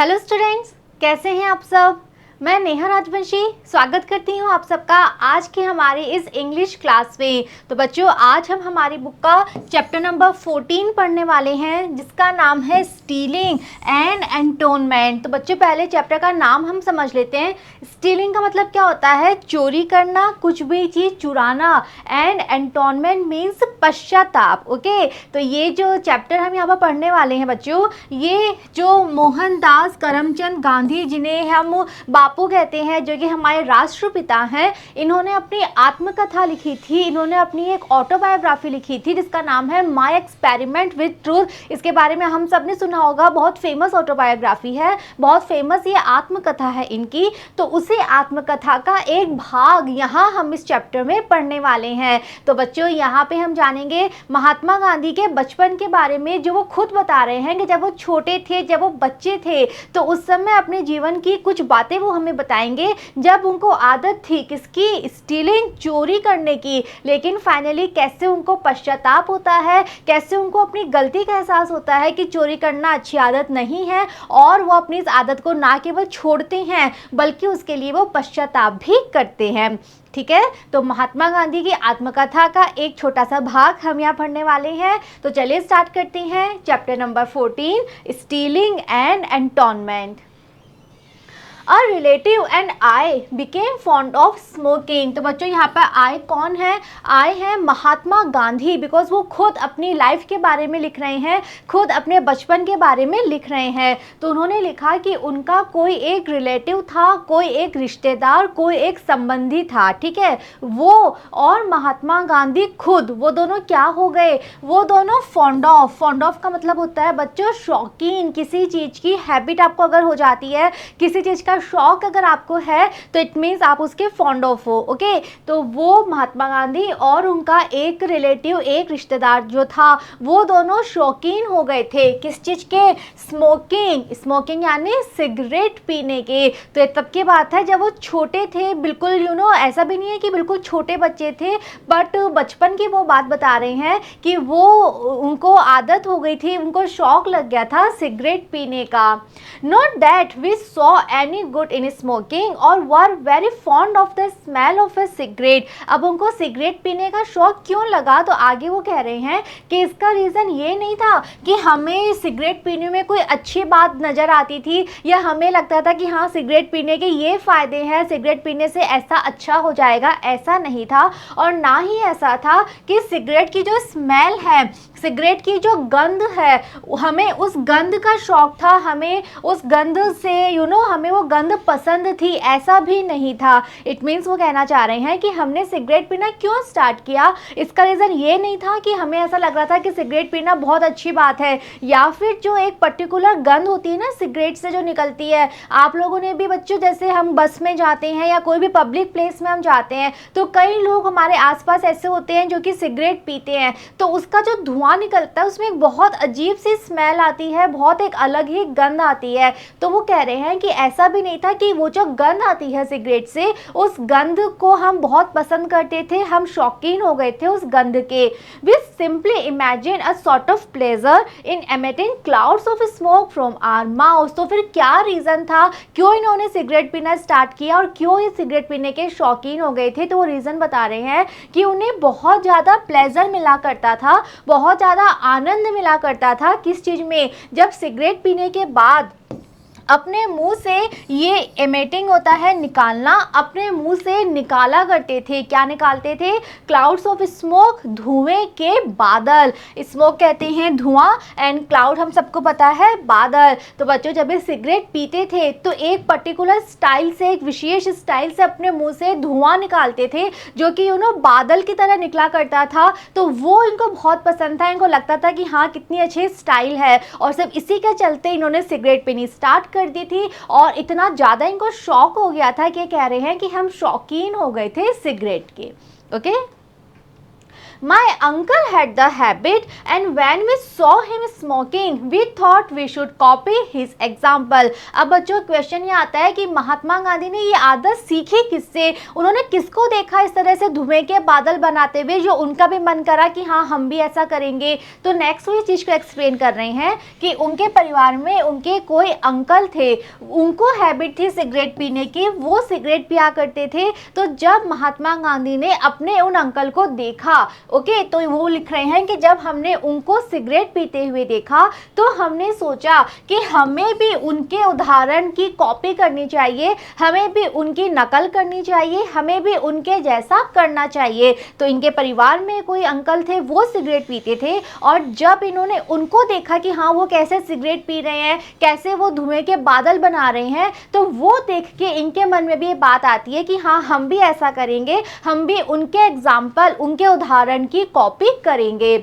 Hello students, कैसे हैं आप सब। मैं नेहा राजवंशी स्वागत करती हूं आप सबका आज के हमारी इस इंग्लिश क्लास में। तो बच्चों, आज हम हमारी बुक का चैप्टर नंबर 14 पढ़ने वाले हैं, जिसका नाम है स्टीलिंग एंड एंटोनमेंट। तो बच्चों, पहले चैप्टर का नाम हम समझ लेते हैं। स्टीलिंग का मतलब क्या होता है? चोरी करना, कुछ भी चीज़ चुराना। एंड एंटोनमेंट मीन्स पश्चाताप। ओके, तो ये जो चैप्टर हम यहाँ पर पढ़ने वाले हैं बच्चों, ये जो मोहनदास करमचंद गांधी, जिन्हें हम बापू कहते हैं, जो कि हमारे राष्ट्रपिता हैं, इन्होंने अपनी आत्मकथा लिखी थी। इन्होंने अपनी एक ऑटोबायोग्राफी लिखी थी जिसका नाम है माय एक्सपेरिमेंट विद ट्रूथ। इसके बारे में हम सब ने सुना होगा, बहुत फेमस ऑटोबायोग्राफी है, बहुत फेमस ये आत्मकथा है इनकी। तो उसी आत्मकथा का एक भाग यहाँ हम इस चैप्टर में पढ़ने वाले हैं। तो बच्चों, यहाँ पे हम जानेंगे महात्मा गांधी के बचपन के बारे में, जो वो खुद बता रहे हैं कि जब वो छोटे थे, जब वो बच्चे थे, तो उस समय अपने जीवन की कुछ बातें वो हमें बताएंगे, जब उनको आदत थी किसकी? स्टीलिंग, चोरी करने की। लेकिन फाइनली कैसे उनको पश्चाताप होता है, कैसे उनको अपनी गलती का एहसास होता है कि चोरी करना अच्छी आदत नहीं है, और वो अपनी इस आदत को ना केवल छोड़ते हैं बल्कि उसके लिए वो पश्चाताप भी करते हैं। ठीक है, तो महात्मा गांधी की आत्मकथा का एक छोटा सा भाग हम यहाँ पढ़ने वाले हैं। तो चलिए स्टार्ट करते हैं chapter number 14, stealing and atonement. A relative and I became fond of smoking। तो बच्चों, यहाँ पर I कौन है? I है महात्मा गांधी, बिकॉज वो खुद अपनी लाइफ के बारे में लिख रहे हैं, खुद अपने बचपन के बारे में लिख रहे हैं। तो उन्होंने लिखा कि उनका कोई एक रिलेटिव था, कोई एक रिश्तेदार, कोई एक संबंधी था। ठीक है, वो और महात्मा गांधी खुद, वो दोनों क्या हो गए? वो दोनों फॉन्ड ऑफ का मतलब होता है बच्चों शौकीन। किसी चीज़ की हैबिट आपको अगर हो जाती है, किसी चीज़ का शौक अगर आपको है, तो इट मीन्स आप उसके फॉन्ड ऑफ हो। ओके, तो वो महात्मा गांधी और उनका एक रिलेटिव, एक रिश्तेदार जो था, वो दोनों शौकीन हो गए थे किस चीज़ के? स्मोकिंग यानी सिगरेट पीने के। तो ये तब की बात है जब वो छोटे थे, बिल्कुल ऐसा भी नहीं है कि बिल्कुल छोटे बच्चे थे, बट बचपन की वो बात बता रहे हैं कि वो उनको आदत हो गई थी, उनको शौक लग गया था सिगरेट पीने का। Not that we saw any good in smoking or were very fond of the smell of a cigarette. अब उनको सिगरेट पीने का शौक क्यों लगा? तो आगे वो कह रहे हैं कि इसका रीज़न ये नहीं था कि हमें सिगरेट पीने में कोई अच्छी बात नज़र आती थी, या हमें लगता था कि हाँ सिगरेट पीने के ये फ़ायदे हैं, सिगरेट पीने से ऐसा अच्छा हो जाएगा, ऐसा नहीं था। और ना ही ऐसा था कि सिगरेट की जो स्मेल है, सिगरेट की जो गंध है, हमें उस गंध का शौक था, हमें उस गंध से हमें वो गंध पसंद थी, ऐसा भी नहीं था। इट मीन्स वो कहना चाह रहे हैं कि हमने सिगरेट पीना क्यों स्टार्ट किया, इसका रीज़न ये नहीं था कि हमें ऐसा लग रहा था कि सिगरेट पीना बहुत अच्छी बात है, या फिर जो एक पर्टिकुलर गंध होती है ना सिगरेट से जो निकलती है। आप लोगों ने भी बच्चों, जैसे हम बस में जाते हैं या कोई भी पब्लिक प्लेस में हम जाते हैं, तो कई लोग हमारे आसपास ऐसे होते हैं जो कि सिगरेट पीते हैं, तो उसका जो धुआं निकलता है उसमें एक बहुत अजीब सी स्मेल आती है, बहुत एक अलग ही गंध आती है। तो वो कह रहे हैं कि ऐसा भी नहीं था कि वो जो गंध आती है सिगरेट से, उस गंध को हम बहुत पसंद करते थे, हम शौकीन हो गए थे उस गंध के। We simply imagine a sort of pleasure in emitting clouds of smoke from our mouth. तो फिर क्या रीज़न था, क्यों इन्होंने सिगरेट पीना स्टार्ट किया और क्यों ये सिगरेट पीने के शौकीन हो गए थे? तो वो रीज़न बता रहे हैं कि उन्हें बहुत ज़्यादा प्लेजर मिला करता था, बहुत ज़्यादा आनंद मिला करता था। किस चीज़ में? जब सिगरेट पीने के बाद अपने मुंह से ये एमिटिंग होता है, निकालना, अपने मुंह से निकाला करते थे। क्या निकालते थे? क्लाउड्स ऑफ स्मोक, धुएं के बादल। स्मोक कहते हैं धुआं, एंड क्लाउड हम सबको पता है बादल। तो बच्चों, जब ये सिगरेट पीते थे तो एक पर्टिकुलर स्टाइल से, एक विशेष स्टाइल से अपने मुंह से धुआं निकालते थे, जो कि बादल की तरह निकला करता था। तो वो इनको बहुत पसंद था, इनको लगता था कि हाँ कितनी अच्छी स्टाइल है, और सिर्फ इसी के चलते इन्होंने सिगरेट पीनी स्टार्ट कर दी थी। और इतना ज़्यादा इनको शौक हो गया था कि कह रहे हैं कि हम शौकीन हो गए थे सिगरेट के। Okay, My uncle had the habit and when we saw him smoking we thought we should copy his example। अब बच्चों क्वेश्चन ये आता है कि महात्मा गांधी ने ये आदत सीखी किससे, उन्होंने किसको देखा इस तरह से धुएं के बादल बनाते हुए जो उनका भी मन करा कि हाँ हम भी ऐसा करेंगे। तो नेक्स्ट वो इस चीज़ को एक्सप्लेन कर रहे हैं कि उनके परिवार में उनके कोई अंकल थे, उनको हैबिट थी सिगरेट पीने की, वो सिगरेट पिया करते थे। तो जब महात्मा गांधी ने अपने उन अंकल को देखा, ओके, तो वो लिख रहे हैं कि जब हमने उनको सिगरेट पीते हुए देखा तो हमने सोचा कि हमें भी उनके उदाहरण की कॉपी करनी चाहिए, हमें भी उनकी नकल करनी चाहिए, हमें भी उनके जैसा करना चाहिए। तो इनके परिवार में कोई अंकल थे, वो सिगरेट पीते थे और जब इन्होंने उनको देखा कि हाँ वो कैसे सिगरेट पी रहे हैं, कैसे वो धुएं के बादल बना रहे हैं, तो वो देख के इनके मन में भी ये बात आती है कि हाँ हम भी ऐसा करेंगे, हम भी उनके एग्जाम्पल, उनके उदाहरण की कॉपी करेंगे।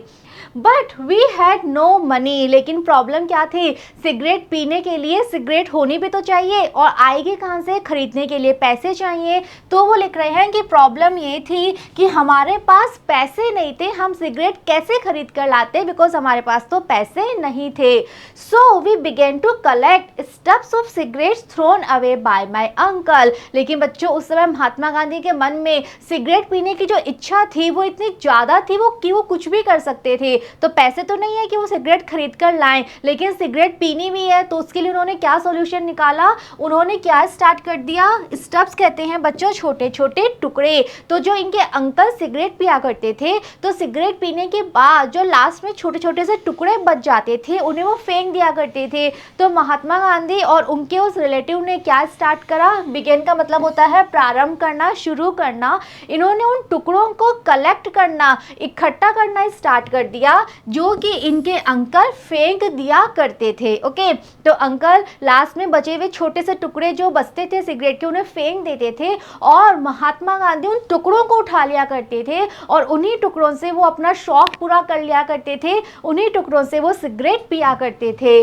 But we had no money, लेकिन प्रॉब्लम क्या थी, सिगरेट पीने के लिए सिगरेट होनी भी तो चाहिए और आएगी कहाँ से, खरीदने के लिए पैसे चाहिए। तो वो लिख रहे हैं कि प्रॉब्लम ये थी कि हमारे पास पैसे नहीं थे, हम सिगरेट कैसे खरीद कर लाते, बिकॉज हमारे पास तो पैसे नहीं थे। So we began to collect stubs of cigarettes thrown away by my uncle. लेकिन बच्चों उस समय महात्मा गांधी के मन में सिगरेट पीने की जो इच्छा थी वो इतनी ज़्यादा थी वो कि वो कुछ भी कर सकते थे। तो पैसे तो नहीं है कि वो सिगरेट खरीद कर लाएं, लेकिन सिगरेट पीनी भी है, तो उसके लिए उन्होंने क्या सॉल्यूशन निकाला, उन्होंने क्या स्टार्ट कर दिया, स्टब्स कहते हैं बच्चों छोटे छोटे टुकड़े। तो जो इनके अंकल सिगरेट पिया करते थे तो सिगरेट पीने के बाद जो लास्ट में छोटे छोटे से टुकड़े बच जाते थे उन्हें वो फेंक दिया करते थे। तो महात्मा गांधी और उनके उस रिलेटिव ने क्या स्टार्ट करा, बिगेन का मतलब होता है प्रारंभ करना, शुरू करना। इन्होंने उन टुकड़ों को कलेक्ट करना, इकट्ठा करना स्टार्ट कर दिया जो कि इनके अंकल फेंक दिया करते थे। ओके, तो अंकल लास्ट में बचे हुए छोटे से टुकड़े जो बचते थे सिगरेट के उन्हें फेंक देते थे और महात्मा गांधी उन टुकड़ों को उठा लिया करते थे और उन्हीं टुकड़ों से वो अपना शौक पूरा कर लिया करते थे, उन्हीं टुकड़ों से वो सिगरेट पिया करते थे।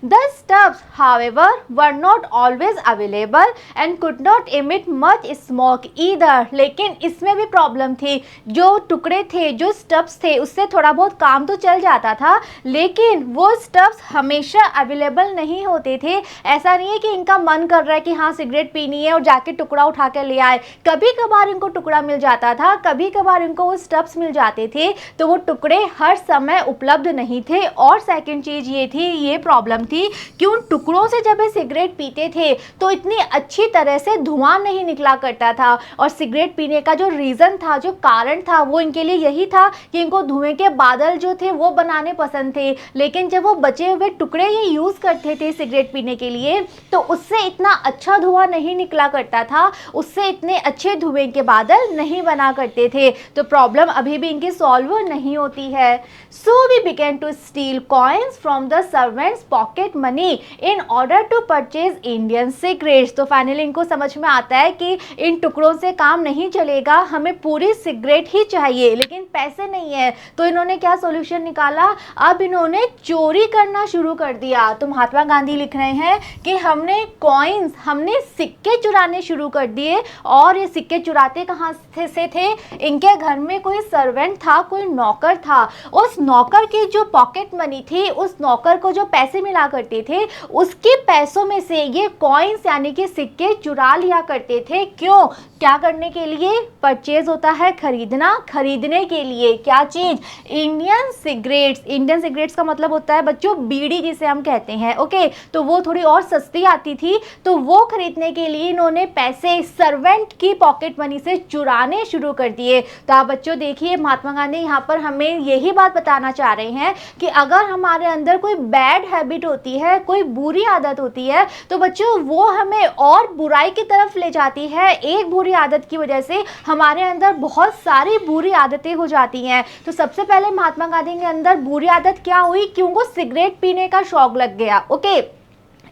The stubs, however, were not always available and could not emit much smoke either। लेकिन इसमें भी प्रॉब्लम थी, जो टुकड़े थे, जो स्टब्स थे, उससे थोड़ा बहुत काम तो चल जाता था, लेकिन वो स्टब्स हमेशा अवेलेबल नहीं होते थे। ऐसा नहीं है कि इनका मन कर रहा है कि हाँ सिगरेट पीनी है और जाके टुकड़ा उठा के ले आए, कभी कभार इनको टुकड़ा मिल जाता था, कभी कभार इनको वो स्टब्स मिल जाते थे, तो वो टुकड़े हर समय उपलब्ध नहीं थे। और सेकेंड चीज़ ये थी, ये प्रॉब्लम थी कि उन टुकड़ों से जब ये सिगरेट पीते थे तो इतनी अच्छी तरह से धुआं नहीं निकला करता था। और सिगरेट पीने का जो रीज़न था, जो कारण था, वो इनके लिए यही था कि इनको धुएं के बादल जो थे वो बनाने पसंद थे। लेकिन जब वो बचे हुए टुकड़े ये यूज़ करते थे सिगरेट पीने के लिए तो उससे इतना अच्छा धुआं नहीं निकला करता था, उससे इतने अच्छे धुएं के बादल नहीं बना करते थे। तो प्रॉब्लम अभी भी इनकी सॉल्व नहीं होती है। So we began to steal coins from the servant's pocket money in order to purchase Indian cigarettes. तो फाइनली इनको समझ में आता है कि इन टुकड़ों से काम नहीं चलेगा, हमें पूरी सिगरेट ही चाहिए, लेकिन पैसे नहीं है। तो इन्होंने क्या सॉल्यूशन निकाला, अब इन्होंने चोरी करना शुरू कर दिया। तो महात्मा गांधी लिख रहे हैं कि हमने कॉइन्स, हमने सिक्के चुराने शुरू कर दिए। और ये सिक्के चुराते कहाँ से थे, इनके घर में कोई सर्वेंट था, कोई नौकर था, उस नौकर की जो पॉकेट मनी थी, उस नौकर को जो पैसे मिला करते थे, उसके पैसों में से ये कॉइन्स यानी कि सिक्के चुरा लिया करते थे। क्यों, क्या करने के लिए, परचेज होता है खरीदना, खरीदने के लिए क्या चीज, इंडियन सिगरेट्स। इंडियन सिगरेट्स का मतलब होता है बच्चों बीड़ी जिसे हम कहते हैं। ओके, तो वो थोड़ी और सस्ती आती थी, तो वो खरीदने के लिए इन्होंने पैसे सर्वेंट की पॉकेट मनी से चुराने शुरू कर दिए। तो आप बच्चों देखिए महात्मा गांधी यहाँ पर हमें यही बात बताना चाह रहे हैं कि अगर हमारे अंदर कोई बैड हैबिट होती है, कोई बुरी आदत होती है, तो बच्चों वो हमें और बुराई की तरफ ले जाती है। एक बुरी आदत की वजह से हमारे अंदर बहुत सारी बुरी आदतें हो जाती हैं। तो सबसे पहले महात्मा गांधी के अंदर बुरी आदत क्या हुई कि उनको सिगरेट पीने का शौक लग गया। ओके,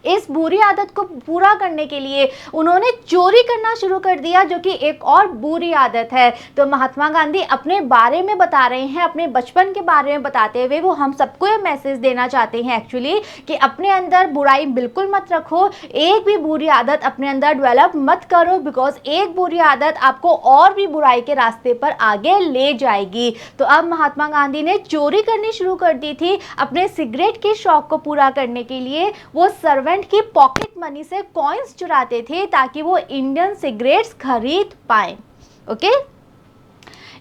इस बुरी आदत को पूरा करने के लिए उन्होंने चोरी करना शुरू कर दिया, जो कि एक और बुरी आदत है। तो महात्मा गांधी अपने बारे में बता रहे हैं, अपने बचपन के बारे में बताते हुए वो हम सबको ये मैसेज देना चाहते हैं एक्चुअली कि अपने अंदर बुराई बिल्कुल मत रखो, एक भी बुरी आदत अपने अंदर डेवलप मत करो, बिकॉज एक बुरी आदत आपको और भी बुराई के रास्ते पर आगे ले जाएगी। तो अब महात्मा गांधी ने चोरी करनी शुरू कर दी थी अपने सिगरेट के शौक को पूरा करने के लिए। वो सर्वेंट की पॉकेट मनी से कॉइन्स चुराते थे ताकि वो इंडियन सिगरेट्स खरीद पाए। Okay.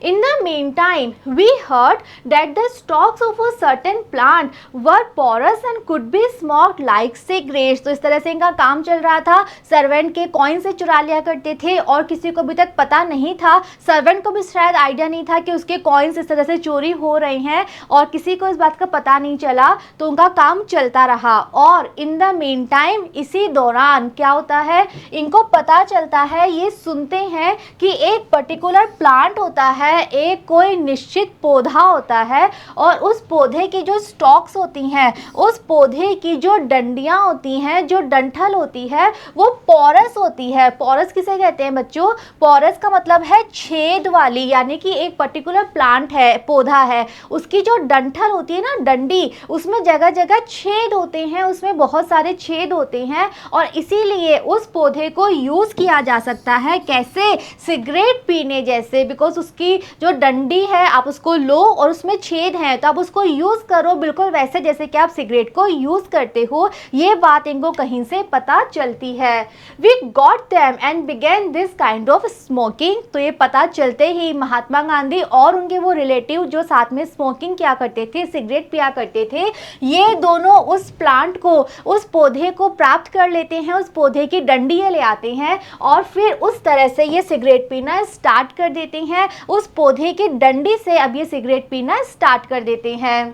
In the meantime, we heard that the stalks of a certain plant were porous and could be smoked like cigarettes। तो इस तरह से इनका काम चल रहा था, सर्वेंट के कॉइन से चुरा लिया करते थे और किसी को अभी तक पता नहीं था, सर्वेंट को भी शायद आइडिया नहीं था कि उसके कॉइन्स इस तरह से चोरी हो रहे हैं और किसी को इस बात का पता नहीं चला, तो उनका काम चलता रहा। और इन द मेन टाइम, इसी दौरान क्या होता है, इनको पता चलता है, ये सुनते हैं कि एक पर्टिकुलर प्लांट होता है, एक कोई निश्चित पौधा होता है और उस पौधे की जो स्टॉक्स होती हैं, उस पौधे की जो डंडियां होती हैं, जो डंठल होती है, वो पोरस होती है। पोरस किसे कहते हैं बच्चों? पोरस का मतलब है छेद वाली, यानी कि एक पर्टिकुलर प्लांट है, पौधा है, उसकी जो डंठल होती है ना, डंडी, उसमें जगह जगह छेद होते हैं, उसमें बहुत सारे छेद होते हैं और इसीलिए उस पौधे को यूज़ किया जा सकता है। कैसे? सिगरेट पीने जैसे, बिकॉज उसकी जो डंडी है आप उसको लो और उसमें छेद है तो आप उसको यूज़ करो बिल्कुल वैसे जैसे कि आप सिगरेट को यूज़ करते हो। ये बात इनको कहीं से पता चलती है। We got them and began this kind of smoking. तो ये पता चलते ही महात्मा गांधी और उनके वो रिलेटिव जो साथ में स्मोकिंग किया करते थे, सिगरेट पिया करते थे, ये दोनों उस प्लांट को, उस पौधे को प्राप्त कर लेते हैं, उस पौधे की डंडी ले आते हैं और फिर उस तरह से ये सिगरेट पीना स्टार्ट कर देते हैं। उस पौधे की डंडी से अब ये सिगरेट पीना स्टार्ट कर देते हैं।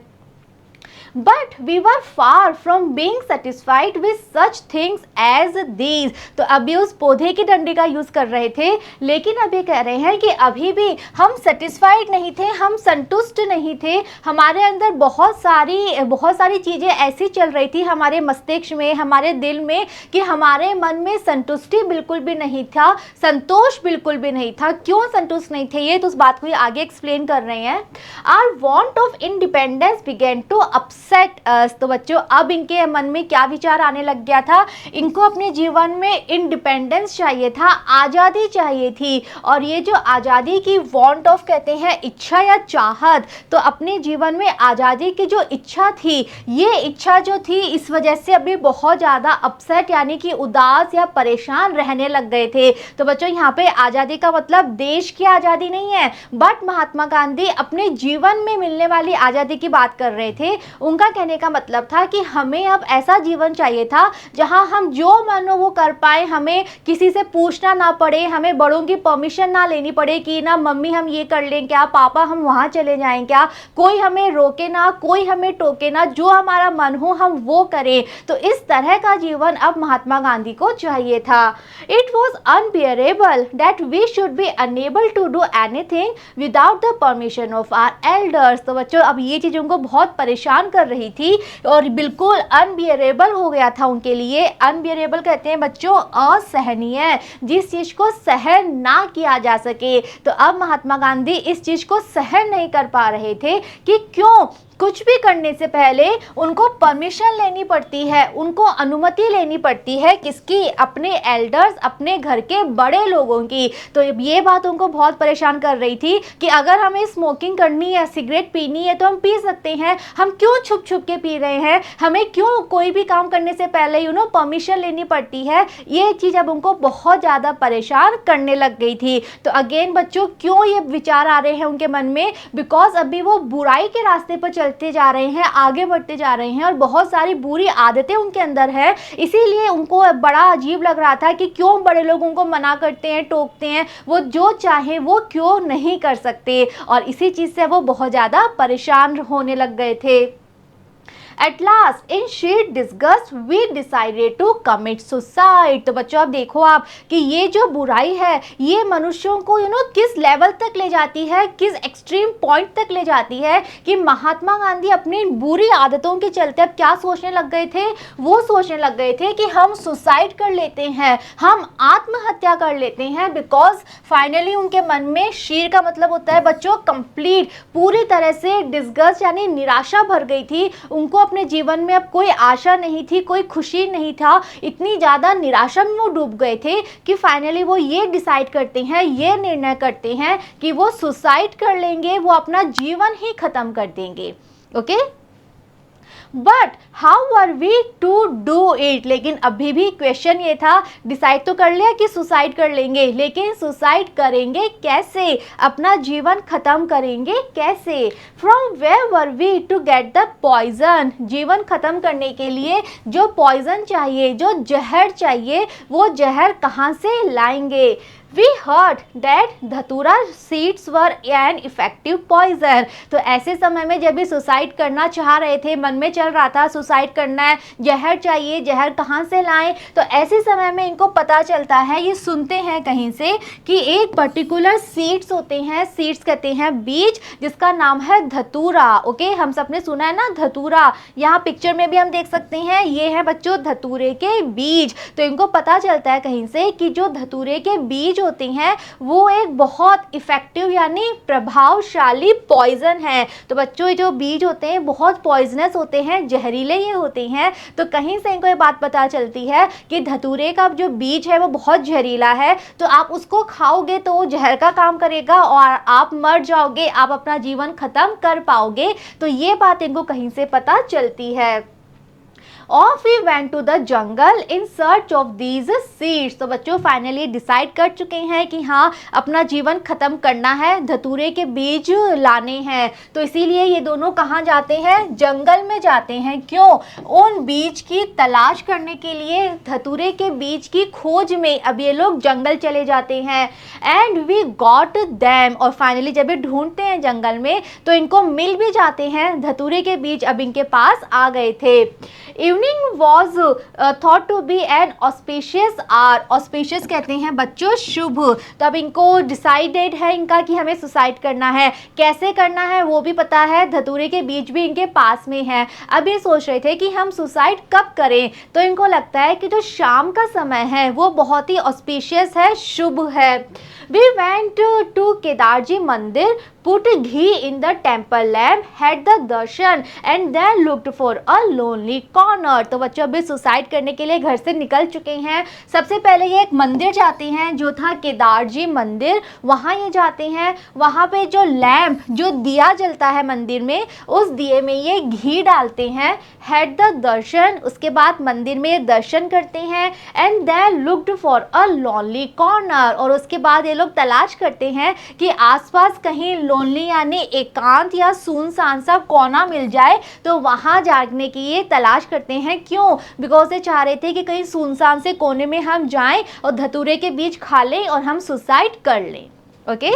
But we were far from being satisfied with such things as these। तो अभी उस पौधे की डंडी का यूज़ कर रहे थे, लेकिन अभी कह रहे हैं कि अभी भी हम सेटिस्फाइड नहीं थे, हम संतुष्ट नहीं थे। हमारे अंदर बहुत सारी चीज़ें ऐसी चल रही थी हमारे मस्तिष्क में, हमारे दिल में, कि हमारे मन में संतुष्टि बिल्कुल भी नहीं था, संतोष बिल्कुल भी नहीं था। क्यों संतुष्ट नहीं थे ये तो उस बात को ये आगे एक्सप्लेन कर रहे हैं। Our want of independence began to upset us। तो बच्चों अब इनके मन में क्या विचार आने लग गया था, इनको अपने जीवन में इंडिपेंडेंस चाहिए था, आज़ादी चाहिए थी। और ये जो आज़ादी की वांट ऑफ कहते हैं, इच्छा या चाहत, तो अपने जीवन में आज़ादी की जो इच्छा थी, ये इच्छा जो थी इस वजह से अभी बहुत ज़्यादा अपसेट यानी कि उदास या परेशान रहने लग गए थे। तो बच्चों यहाँ पे आज़ादी का मतलब देश की आज़ादी नहीं है, बट महात्मा गांधी अपने जीवन में मिलने वाली आज़ादी की बात कर रहे थे। उनका कहने का मतलब था कि हमें अब ऐसा जीवन चाहिए था जहां हम जो मन हो वो कर पाए, हमें किसी से पूछना ना पड़े, हमें बड़ों की परमिशन ना लेनी पड़े कि ना मम्मी हम ये कर लें क्या, पापा हम वहाँ चले जाएं क्या, कोई हमें रोके ना, कोई हमें टोके ना, जो हमारा मन हो हम वो करें। तो इस तरह का जीवन अब महात्मा गांधी को चाहिए था। It was unbearable that we should be unable to do anything without the permission of our elders. तो बच्चों अब ये चीज़ उनको बहुत परेशान कर रही थी और बिल्कुल अनबियरेबल हो गया था उनके लिए। अनबियरेबल कहते हैं बच्चों असहनीय, जिस चीज़ को सहन ना किया जा सके। तो अब महात्मा गांधी इस चीज़ को सहन नहीं कर पा रहे थे कि क्यों कुछ भी करने से पहले उनको परमिशन लेनी पड़ती है, उनको अनुमति लेनी पड़ती है, किसकी? अपने एल्डर्स, अपने घर के बड़े लोगों की। तो ये बात उनको बहुत परेशान कर रही थी कि अगर हमें स्मोकिंग करनी है, सिगरेट पीनी है तो हम पी सकते हैं, हम क्यों छुप छुप के पी रहे हैं, हमें क्यों कोई भी काम करने से पहले परमिशन लेनी पड़ती है। ये चीज़ अब उनको बहुत ज़्यादा परेशान करने लग गई थी। तो अगेन बच्चों क्यों ये विचार आ रहे हैं उनके मन में? बिकॉज अभी वो बुराई के रास्ते पर चलते जा रहे हैं, आगे बढ़ते जा रहे हैं और बहुत सारी बुरी आदतें उनके अंदर है। इसीलिए उनको बड़ा अजीब लग रहा था कि क्यों बड़े लोग उनको मना करते हैं, टोकते हैं, वो जो चाहे वो क्यों नहीं कर सकते। और इसी चीज़ से वो बहुत ज़्यादा परेशान होने लग गए थे। At last in sheer disgust we decided to commit suicide. तो बच्चों अब देखो आप कि ये जो बुराई है ये मनुष्यों को किस लेवल तक ले जाती है, किस एक्सट्रीम पॉइंट तक ले जाती है कि महात्मा गांधी अपनी बुरी आदतों के चलते अब क्या सोचने लग गए थे, वो सोचने लग गए थे कि हम सुसाइड कर लेते हैं, हम आत्महत्या कर लेते हैं, बिकॉज फाइनली उनके मन में शीर का मतलब होता है बच्चों कंप्लीट, पूरी तरह से डिस्गस्ट यानी निराशा भर गई थी। उनको अपने जीवन में अब कोई आशा नहीं थी, कोई खुशी नहीं था, इतनी ज़्यादा निराशा में वो डूब गए थे कि फाइनली वो ये डिसाइड करते हैं, ये निर्णय करते हैं कि वो सुसाइड कर लेंगे, वो अपना जीवन ही खत्म कर देंगे। Okay, but how are we to do it. लेकिन अभी भी क्वेश्चन ये था, डिसाइड तो कर लिया कि सुसाइड कर लेंगे, लेकिन सुसाइड करेंगे कैसे, अपना जीवन खत्म करेंगे कैसे। From where were we to get the poison. जीवन खत्म करने के लिए जो पॉइजन चाहिए, जो जहर चाहिए, वो जहर कहाँ से लाएंगे। We heard that dhatura seeds were an effective poison. तो ऐसे समय में जब भी सुसाइड करना चाह रहे थे, मन में चल रहा था सुसाइड करना है, जहर चाहिए, जहर कहाँ से लाएं, तो ऐसे समय में इनको पता चलता है, ये सुनते हैं कहीं से कि एक पर्टिकुलर सीड्स होते हैं, सीड्स कहते हैं बीज, जिसका नाम है धतूरा। ओके, हम सबने सुना है ना धतूरा, यहाँ पिक्चर में भी हम देख सकते हैं, ये है बच्चों धतूरे के बीज। तो इनको पता चलता है कहीं से कि जो धतूरे के बीज होते हैं वो एक बहुत इफेक्टिव यानी प्रभावशाली पॉइजन है। तो बच्चों जो बीज होते हैं बहुत पॉइजनस होते हैं, जहरीले ये होते हैं। तो कहीं से इनको ये बात पता चलती है कि धतूरे का जो बीज है वो बहुत जहरीला है, तो आप उसको खाओगे तो वो जहर का काम करेगा और आप मर जाओगे, आप अपना जीवन खत्म कर पाओगे। तो ये बात इनको कहीं से पता चलती है। Off we went to the jungle in search of these seeds। तो बच्चों फाइनली डिसाइड कर चुके हैं कि हाँ अपना जीवन खत्म करना है, धतूरे के बीज लाने हैं। तो इसीलिए ये दोनों कहाँ जाते हैं, जंगल में जाते हैं। क्यों, उन बीज की तलाश करने के लिए, धतूरे के बीज की खोज में अब ये लोग जंगल चले जाते हैं। And we got them. और फाइनली जब ये ढूंढते हैं जंगल में तो इनको मिल भी जाते हैं, धतूरे के बीज अब इनके पास आ गए थे। Evening was thought to be an auspicious hour. Auspicious कहते हैं बच्चों शुभ। तो अब इनको डिसाइडेड है इनका कि हमें सुसाइड करना है, कैसे करना है वो भी पता है, धतूरे के बीज भी इनके पास में है। अब ये सोच रहे थे कि हम सुसाइड कब करें, तो इनको लगता है कि जो शाम का समय है वो बहुत ही ऑस्पिशियस है, शुभ है। We went to केदारजी मंदिर, put ghee in the temple lamp, had the darshan and then looked for a lonely corner। तो बच्चों अभी सुसाइड करने के लिए घर से निकल चुके हैं। सबसे पहले ये एक मंदिर जाते हैं जो था केदारजी मंदिर, वहाँ ये जाते हैं। वहाँ पे जो लैम्प, जो दिया जलता है मंदिर में, उस दिए में ये घी डालते हैं। हैड द दर्शन, उसके बाद मंदिर में दर्शन करते हैं। And then looked for a lonely corner, और उसके बाद ये लोग तलाश करते हैं कि आसपास कहीं लोनली यानी एकांत या सुनसान सा कोना मिल जाए, तो वहाँ जाने की ये तलाश करते हैं। क्यों, बिकॉज ये चाह रहे थे कि कहीं सुनसान से कोने में हम जाएं और धतूरे के बीज खा लें और हम सुसाइड कर लें। Okay,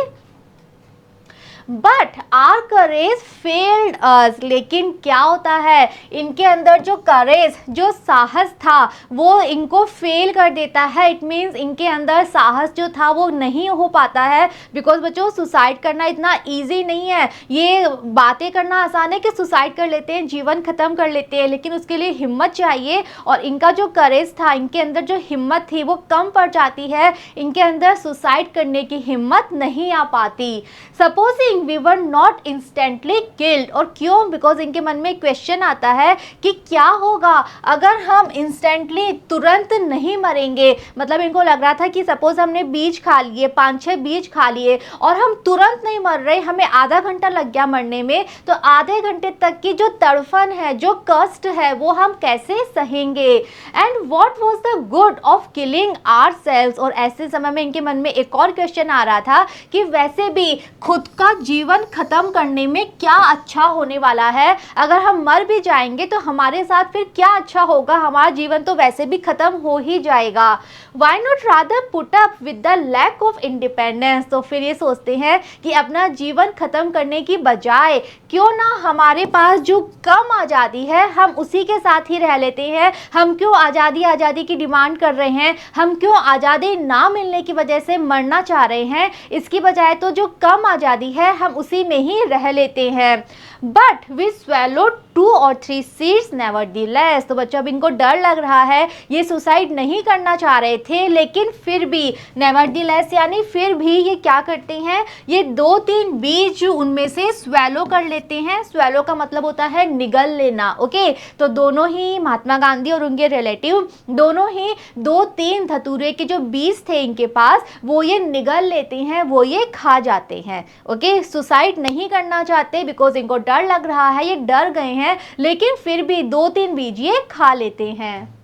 but our courage failed us. लेकिन क्या होता है, इनके अंदर जो करेज, जो साहस था वो इनको फेल कर देता है। इट मीन्स इनके अंदर साहस जो था वो नहीं हो पाता है। बिकॉज बच्चों सुसाइड करना इतना ईजी नहीं है। ये बातें करना आसान है कि सुसाइड कर लेते हैं, जीवन ख़त्म कर लेते हैं, लेकिन उसके लिए हिम्मत चाहिए। और इनका जो करेज था, इनके अंदर जो हिम्मत थी वो कम पड़ जाती है, इनके अंदर सुसाइड करने की हिम्मत नहीं आ पाती। Supposing we were not instantly killed. और क्यों, बिकॉज इनके मन में क्वेश्चन आता है कि क्या होगा अगर हम इंस्टेंटली तुरंत नहीं मरेंगे। मतलब इनको लग रहा था कि सपोज हमने बीज खा लिए, 5-6 बीज खा लिए और हम तुरंत नहीं मर रहे, हमें आधा घंटा लग गया मरने में, तो आधे घंटे तक की जो तड़फन है, जो कष्ट है, वो हम कैसे सहेंगे। And what was the good of killing ourselves. और ऐसे समय में इनके मन में एक और क्वेश्चन आ रहा था कि वैसे भी खुद का जीवन खत्म करने में क्या अच्छा होने वाला है, अगर हम मर भी जाएंगे तो हमारे साथ फिर क्या अच्छा होगा, हमारा जीवन तो वैसे भी खत्म हो ही जाएगा। Why not rather put up with the lack of independence? तो फिर ये सोचते हैं कि अपना जीवन खत्म करने की बजाय क्यों ना हमारे पास जो कम आज़ादी है हम उसी के साथ ही रह लेते हैं। हम क्यों आज़ादी की डिमांड कर रहे हैं, हम क्यों आज़ादी ना मिलने की वजह से मरना चाह रहे हैं, इसकी बजाय तो जो कम आज़ादी है हम उसी में ही रह लेते हैं। But we swallow 2 or 3 seeds nevertheless। तो बच्चों अब इनको डर लग रहा है, ये सुसाइड नहीं करना चाह रहे थे लेकिन फिर भी nevertheless यानी फिर भी ये क्या करते हैं, ये 2-3 बीज उनमें से स्वेलो कर लेते हैं। स्वेलो का मतलब होता है निगल लेना। ओके, तो दोनों ही महात्मा गांधी और उनके रिलेटिव दोनों ही 2-3 धतूरे के जो बीज थे इनके पास वो ये निगल लेते हैं, वो ये खा जाते हैं। ओके, सुसाइड नहीं करना चाहते बिकॉज इनको डर लग रहा है, ये डर गए हैं लेकिन फिर भी 2-3 बीज ये खा लेते हैं।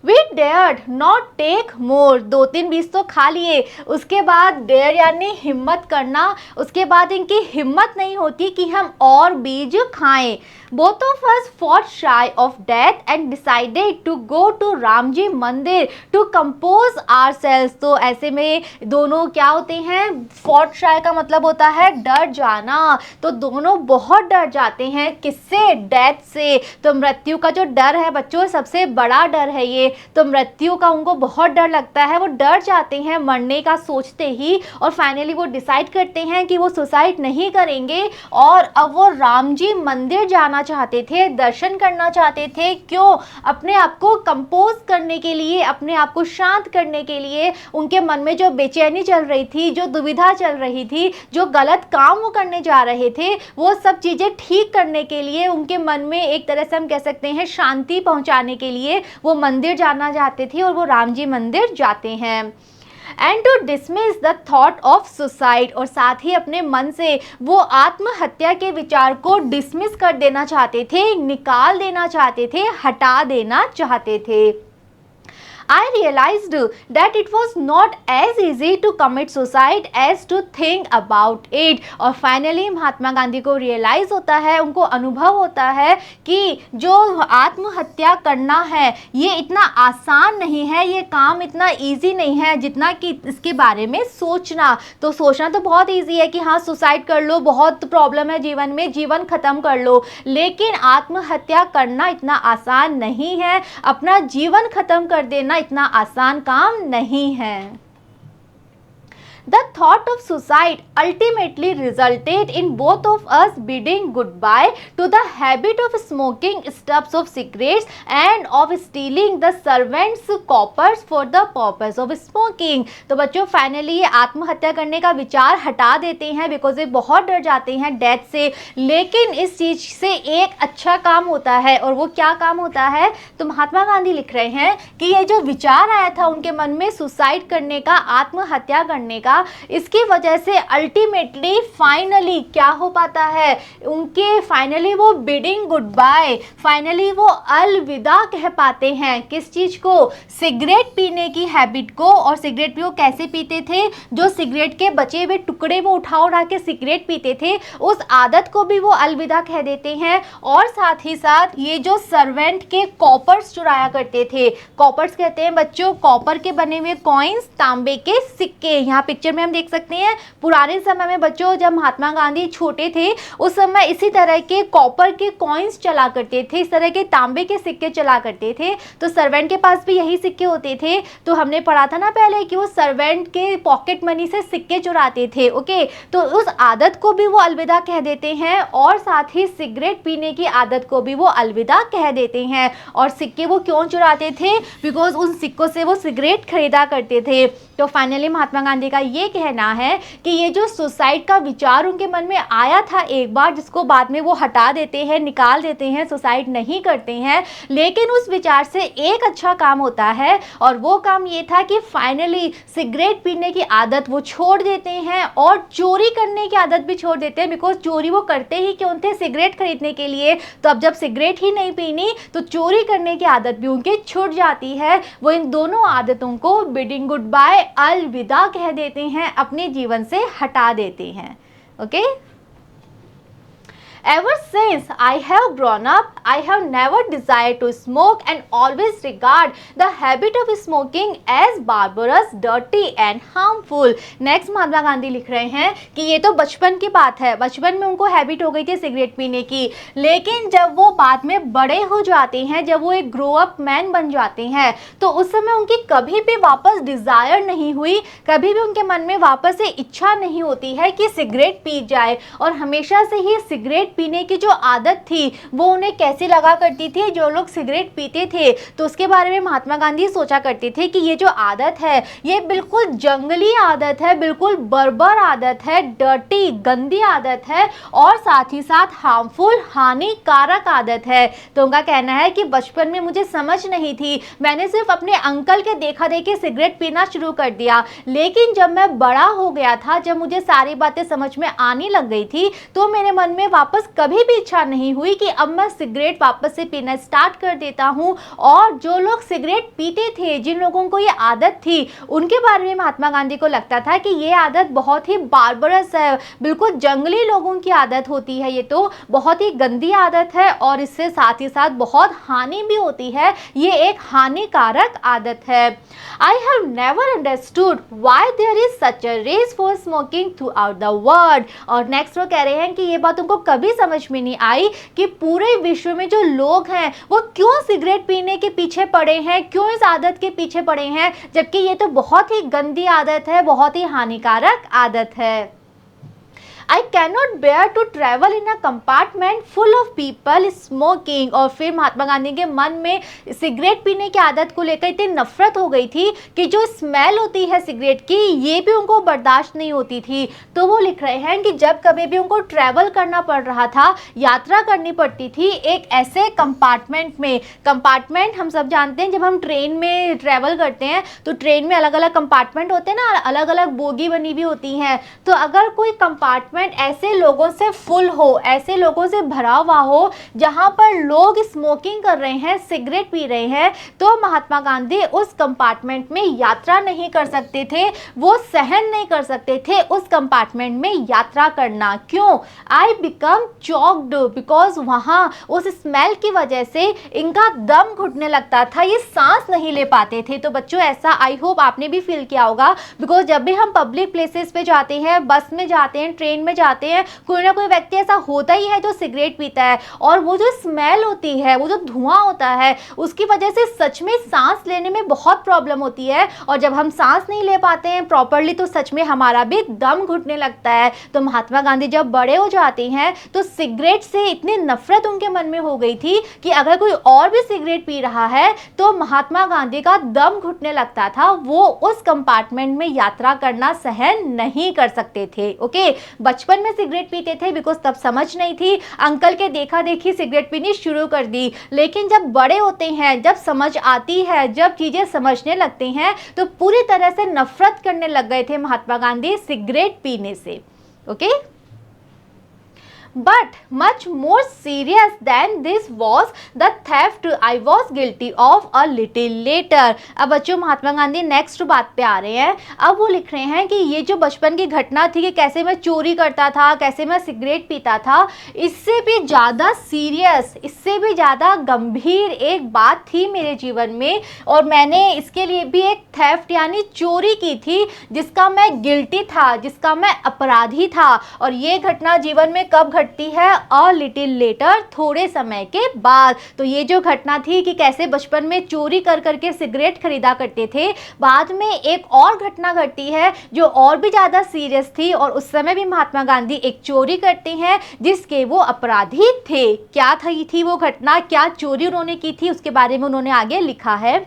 We dared not take more। 2-3 बीज तो खा लिए, उसके बाद डेयर यानी हिम्मत करना, उसके बाद इनकी हिम्मत नहीं होती कि हम और बीज खाएं। Both of us fought shy of death and decided to go to Ramji मंदिर to compose ourselves। तो ऐसे में दोनों क्या होते हैं, fought shy का मतलब होता है डर जाना, तो दोनों बहुत डर जाते हैं। किससे? डेथ से। तो मृत्यु का जो डर है बच्चों सबसे बड़ा डर है ये, तो मृत्यु का उनको बहुत डर लगता है, वो डर जाते हैं मरने का सोचते ही, और फाइनली वो डिसाइड करते हैं कि वो सुसाइड नहीं करेंगे और अब वो राम जी मंदिर जाना चाहते थे, दर्शन करना चाहते थे। क्यों? अपने आप को कंपोज करने के लिए, अपने आप को शांत करने के लिए, उनके मन में जो बेचैनी चल रही थी, जो दुविधा चल रही थी, जो गलत काम वो करने जा रहे थे, वो सब चीज़ें ठीक करने के लिए, उनके मन में एक तरह से हम कह सकते हैं शांति पहुंचाने के लिए वो मंदिर जाना चाहते थे और वो राम जी मंदिर जाते हैं। And to dismiss the thought of suicide, और साथ ही अपने मन से वो आत्महत्या के विचार को डिसमिस कर देना चाहते थे, निकाल देना चाहते थे, हटा देना चाहते थे। I realized that it was not as easy to commit suicide as to think about it। और फाइनली महात्मा गांधी को रियलाइज होता है, उनको अनुभव होता है कि जो आत्महत्या करना है ये इतना आसान नहीं है, ये काम इतना इजी नहीं है जितना कि इसके बारे में सोचना। तो सोचना तो बहुत इजी है कि हाँ सुसाइड कर लो, बहुत प्रॉब्लम है जीवन में, जीवन ख़त्म कर लो, लेकिन आत्महत्या करना इतना आसान नहीं है, अपना जीवन ख़त्म कर देना इतना आसान काम नहीं है। The thought of suicide ultimately resulted in both of us bidding goodbye to the habit of smoking stubs of cigarettes and of stealing the servants' coppers for the purpose of smoking। तो बच्चों finally ये आत्महत्या करने का विचार हटा देते हैं बिकॉज ये बहुत डर जाते हैं डेथ से, लेकिन इस चीज़ से एक अच्छा काम होता है, और वो क्या काम होता है? तो महात्मा गांधी लिख रहे हैं कि ये जो विचार आया था उनके मन में सुसाइड करने का, आत्महत्या करने का, इसकी वजह से अल्टीमेटली फाइनली क्या हो पाता है, उनके फाइनली वो बिडिंग गुड बाय, फाइनली वो अलविदा कह पाते हैं। किस चीज़ को? सिगरेट पीने की हैबिट को। और सिगरेट भी वो कैसे पीते थे? जो सिगरेट के बचे हुए टुकड़े वो उठा के सिगरेट पीते थे, उस आदत को भी वो अलविदा कह देते हैं। और साथ ही साथ ये जो सर्वेंट के कॉपर्स चुराया करते थे, कॉपर्स कहते हैं बच्चों कॉपर के बने हुए कॉइन्स, तांबे के सिक्के। यहाँ पिक्चर में हम देख सकते हैं पुराने समय में बच्चों जब महात्मा गांधी छोटे थे उस समय इसी तरह के कॉपर के कॉइन्स चला करते थे, इस तरह के तांबे के सिक्के चला करते थे। तो सर्वेंट के पास भी यही सिक्के होते थे। तो हमने पढ़ा था ना पहले कि वो सर्वेंट के पॉकेट मनी से सिक्के चुराते थे। ओके, तो उस आदत को भी वो अलविदा कह देते हैं, और साथ ही सिगरेट पीने की आदत को भी वो अलविदा कह देते हैं। और सिक्के वो क्यों चुराते थे? बिकॉज उन सिक्कों से वो सिगरेट खरीदा करते थे। तो फाइनली महात्मा गांधी का ये कहना है कि ये जो सुसाइड का विचार उनके मन में आया था एक बार, जिसको बाद में वो हटा देते हैं, निकाल देते हैं, सुसाइड नहीं करते हैं, लेकिन उस विचार से एक अच्छा काम होता है, और वो काम ये था कि फाइनली सिगरेट पीने की आदत वो छोड़ देते हैं और चोरी करने की आदत भी छोड़ देते हैं। बिकॉज चोरी वो करते ही क्यों थे? सिगरेट खरीदने के लिए। तो अब जब सिगरेट ही नहीं पीनी तो चोरी करने की आदत भी उनकी छूट जाती है। वो इन दोनों आदतों को बिडिंग गुड बाय, अलविदा कह देते हैं, अपने जीवन से हटा देते हैं। Okay. Ever since I have grown up, I have never desired to smoke and always regard the habit of smoking as barbarous, dirty and harmful. Next Mahatma Gandhi लिख रहे हैं कि ये तो बचपन की बात है, बचपन में उनको हैबिट हो गई थी सिगरेट पीने की, लेकिन जब वो बाद में बड़े हो जाते हैं, जब वो एक ग्रो अप मैन बन जाते हैं, तो उस समय उनकी कभी भी वापस डिज़ायर नहीं हुई, कभी भी उनके मन में वापस से इच्छा नहीं होती है कि सिगरेट पी जाए। और हमेशा से ही सिगरेट पीने की जो आदत थी वो उन्हें कैसी लगा करती थी, जो लोग सिगरेट पीते थे तो उसके बारे में महात्मा गांधी सोचा करते थे कि ये जो आदत है ये बिल्कुल जंगली आदत है, बिल्कुल बर्बर आदत है, डर्टी गंदी आदत है और साथ ही साथ हार्मफुल हानिकारक आदत है। तो उनका कहना है कि बचपन में मुझे समझ नहीं थी, मैंने सिर्फ अपने अंकल के देखा देखी सिगरेट पीना शुरू कर दिया, लेकिन जब मैं बड़ा हो गया था, जब मुझे सारी बातें समझ में आने लग गई थी, तो मेरे मन में वापस कभी भी इच्छा नहीं हुई कि अब मैं सिगरेट वापस से पीना स्टार्ट कर देता हूं। और जो लोग सिगरेट पीते थे, जिन लोगों को ये आदत थी, उनके बारे में महात्मा गांधी को लगता था कि ये आदत बहुत ही बार्बरस है, बिल्कुल जंगली लोगों की आदत होती है, ये तो बहुत ही गंदी आदत है और इससे साथ ही साथ बहुत हानि भी होती है, ये एक हानिकारक आदत है। I have never understood why there is such a race for smoking throughout the world। और नेक्स्ट वो कह रहे हैं कि ये बात उनको कभी समझ में नहीं आई कि पूरे विश्व में जो लोग हैं वो क्यों सिगरेट पीने के पीछे पड़े हैं, क्यों इस आदत के पीछे पड़े हैं, जबकि ये तो बहुत ही गंदी आदत है, बहुत ही हानिकारक आदत है। I cannot bear to travel in a compartment full of people smoking। और फिर महात्मा गांधी के मन में सिगरेट पीने की आदत को लेकर इतनी नफरत हो गई थी कि जो स्मेल होती है सिगरेट की ये भी उनको बर्दाश्त नहीं होती थी। तो वो लिख रहे हैं कि जब कभी भी उनको ट्रैवल करना पड़ रहा था, यात्रा करनी पड़ती थी एक ऐसे कंपार्टमेंट में, कंपार्टमेंट हम सब जानते हैं, जब हम ट्रेन में ट्रैवल करते हैं तो ट्रेन में अलग अलग कंपार्टमेंट होते हैं ना, अलग अलग बोगी बनी हुई होती हैं। तो अगर कोई कंपार्टमेंट ऐसे लोगों से फुल हो, ऐसे लोगों से भरा हुआ हो जहां पर लोग स्मोकिंग कर रहे हैं, सिगरेट पी रहे हैं, तो महात्मा गांधी उस कंपार्टमेंट में यात्रा नहीं कर सकते थे, वो सहन नहीं कर सकते थे उस कंपार्टमेंट में यात्रा करना। क्यों? आई बिकम चॉक्ड बिकॉज वहां उस स्मेल की वजह से इनका दम घुटने लगता था, ये सांस नहीं ले पाते थे। तो बच्चों ऐसा आई होप आपने भी फील किया होगा, बिकॉज जब भी हम पब्लिक प्लेसेस पे जाते हैं, बस में जाते हैं, ट्रेन में जाते हैं, कोई ना कोई व्यक्ति ऐसा होता ही है जो सिगरेट पीता है, और वो जो स्मेल होती है, वो जो धुआं होता है, उसकी वजह से सच में सांस लेने में बहुत प्रॉब्लम होती है। और जब हम सांस नहीं ले पाते हैं प्रॉपरली तो सच में हमारा भी दम घुटने लगता है। तो महात्मा गांधी जब बड़े हो जाते हैं तो सिगरेट से इतनी नफरत उनके मन में हो गई थी कि अगर कोई और भी सिगरेट पी रहा है तो महात्मा गांधी का दम घुटने लगता था, वो उस कंपार्टमेंट में यात्रा करना सहन नहीं कर सकते थे। ओके, बचपन में सिगरेट पीते थे बिकॉज तब समझ नहीं थी, अंकल के देखा देखी सिगरेट पीनी शुरू कर दी, लेकिन जब बड़े होते हैं, जब समझ आती है, जब चीजें समझने लगते हैं, तो पूरी तरह से नफरत करने लग गए थे महात्मा गांधी सिगरेट पीने से। Okay, But much more serious than this was the theft I was guilty of a little later। अब बच्चों महात्मा गांधी नेक्स्ट बात पे आ रहे हैं। अब वो लिख रहे हैं कि ये जो बचपन की घटना थी कि कैसे मैं चोरी करता था, कैसे मैं सिगरेट पीता था, इससे भी ज़्यादा सीरियस, इससे भी ज़्यादा गंभीर एक बात थी मेरे जीवन में, और मैंने इसके लिए भी एक थेफ्ट यानी चोरी की थी जिसका मैं गिल्टी था, जिसका मैं अपराधी था। और ये घटना जीवन में कब घटती है? अ लिटिल लेटर, थोड़े समय के बाद। तो ये जो घटना थी कि कैसे बचपन में चोरी कर करके सिगरेट खरीदा करते थे, बाद में एक और घटना घटती है जो और भी ज़्यादा सीरियस थी, और उस समय भी महात्मा गांधी एक चोरी करते हैं जिसके वो अपराधी थे। क्या थी वो घटना, क्या चोरी उन्होंने की थी, उसके बारे में उन्होंने आगे लिखा है।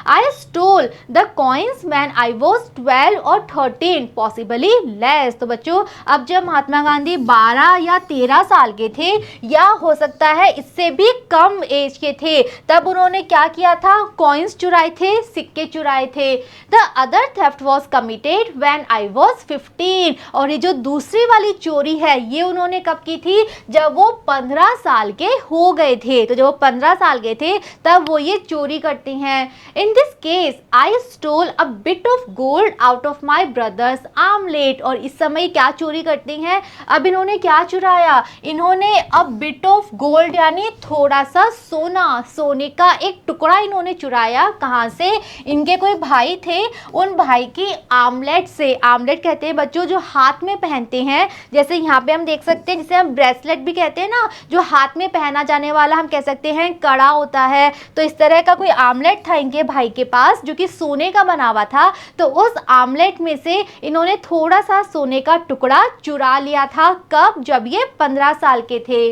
I stole the coins when I was 12 or 13, possibly less। तो बच्चों अब जब महात्मा गांधी 12 या 13 साल के थे, या हो सकता है इससे भी कम एज के थे, तब उन्होंने क्या किया था? कॉइन्स चुराए थे, सिक्के चुराए थे। The other theft was committed when I was 15। और ये जो दूसरी वाली चोरी है ये उन्होंने कब की थी? जब वो 15 साल के हो गए थे। तो जब वो 15 साल के थे तब वो ये चोरी करते हैं। In this case this I stole a bit of gold out of my brother's armlet. और इस समय क्या चोरी करती हैं, अब इन्होंने क्या चुराया, इन्होंने अ बिट ऑफ गोल्ड यानी थोड़ा सा सोना, सोने का एक टुकड़ा इन्होंने चुराया। कहाँ से, इनके कोई भाई थे, उन भाई की आमलेट से। आमलेट कहते हैं बच्चों जो हाथ में पहनते हैं, जैसे यहाँ पे हम देख सकते हैं, जिसे हम ब्रेसलेट भी कहते हैं ना, जो हाथ में पहना जाने वाला हम कह सकते हैं कड़ा होता है। तो इस तरह का कोई आमलेट था इनके भाई के पास जो कि सोने का बना हुआ था। तो उस आमलेट में से इन्होंने थोड़ा सा सोने का टुकड़ा चुरा लिया था। कब, जब ये 15 साल के थे।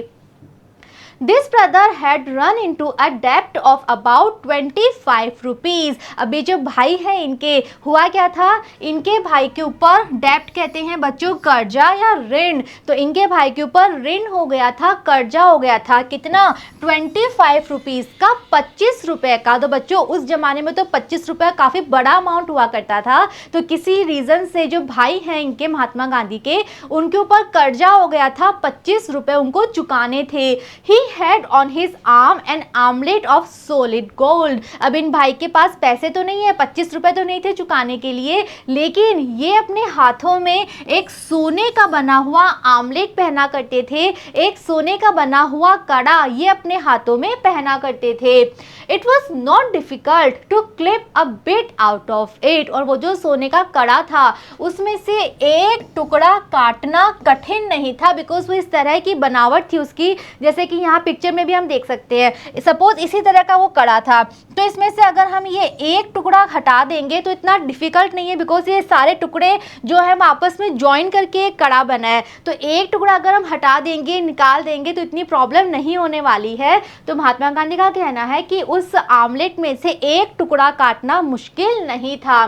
This brother had run into a debt of about 25 rupees। अभी जो भाई है इनके, हुआ क्या था, इनके भाई के ऊपर डेप्ट कहते हैं बच्चों कर्जा या ऋण। तो इनके भाई के ऊपर ऋण हो गया था, कर्जा हो गया था। कितना, 25 रुपीज़ का, 25 रुपये का। तो बच्चों उस जमाने में तो 25 रुपये काफ़ी बड़ा अमाउंट हुआ करता था। तो किसी रीज़न से जो भाई हैं इनके महात्मा गांधी के, उनके ऊपर कर्जा हो गया था, 25 रुपये उनको चुकाने थे। ही had on his arm an armlet of solid gold। अब इन भाई के पास पैसे तो नहीं है, 25 रुपए तो नहीं थे चुकाने के लिए, लेकिन ये अपने हाथों में एक सोने का बना हुआ आमलेट पहना करते थे, एक सोने का बना हुआ कड़ा ये अपने हाथों में पहना करते थे। It was not difficult to clip a bit out of it। और वो जो सोने का कड़ा था उसमें से एक टुकड़ा काटना कठिन नहीं था, बिकॉज वो इस तरह की बनावट थी उसकी, जैसे कि यहाँ पिक्चर में भी हम देख सकते हैं। सपोज इसी तरह का वो कड़ा था, तो इसमें से अगर हम ये एक टुकड़ा हटा देंगे तो इतना डिफिकल्ट नहीं है, बिकॉज ये सारे टुकड़े जो है आपस में ज्वाइन करके एक कड़ा बना है। तो एक टुकड़ा अगर हम हटा देंगे, निकाल देंगे तो इतनी प्रॉब्लम नहीं होने वाली है। तो महात्मा गांधी का कहना है कि उस आमलेट में से एक टुकड़ा काटना मुश्किल नहीं था।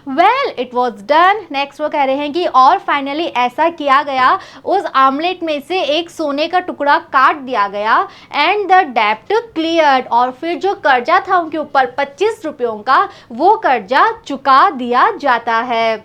Well it was done. Next वो कह रहे हैं कि और फाइनली ऐसा किया गया, उस आमलेट में से एक सोने का टुकड़ा काट दिया गया एंड द डेप्ट क्लियर्ड। और फिर जो कर्जा था उनके ऊपर 25 रुपयों का, वो कर्जा चुका दिया जाता है।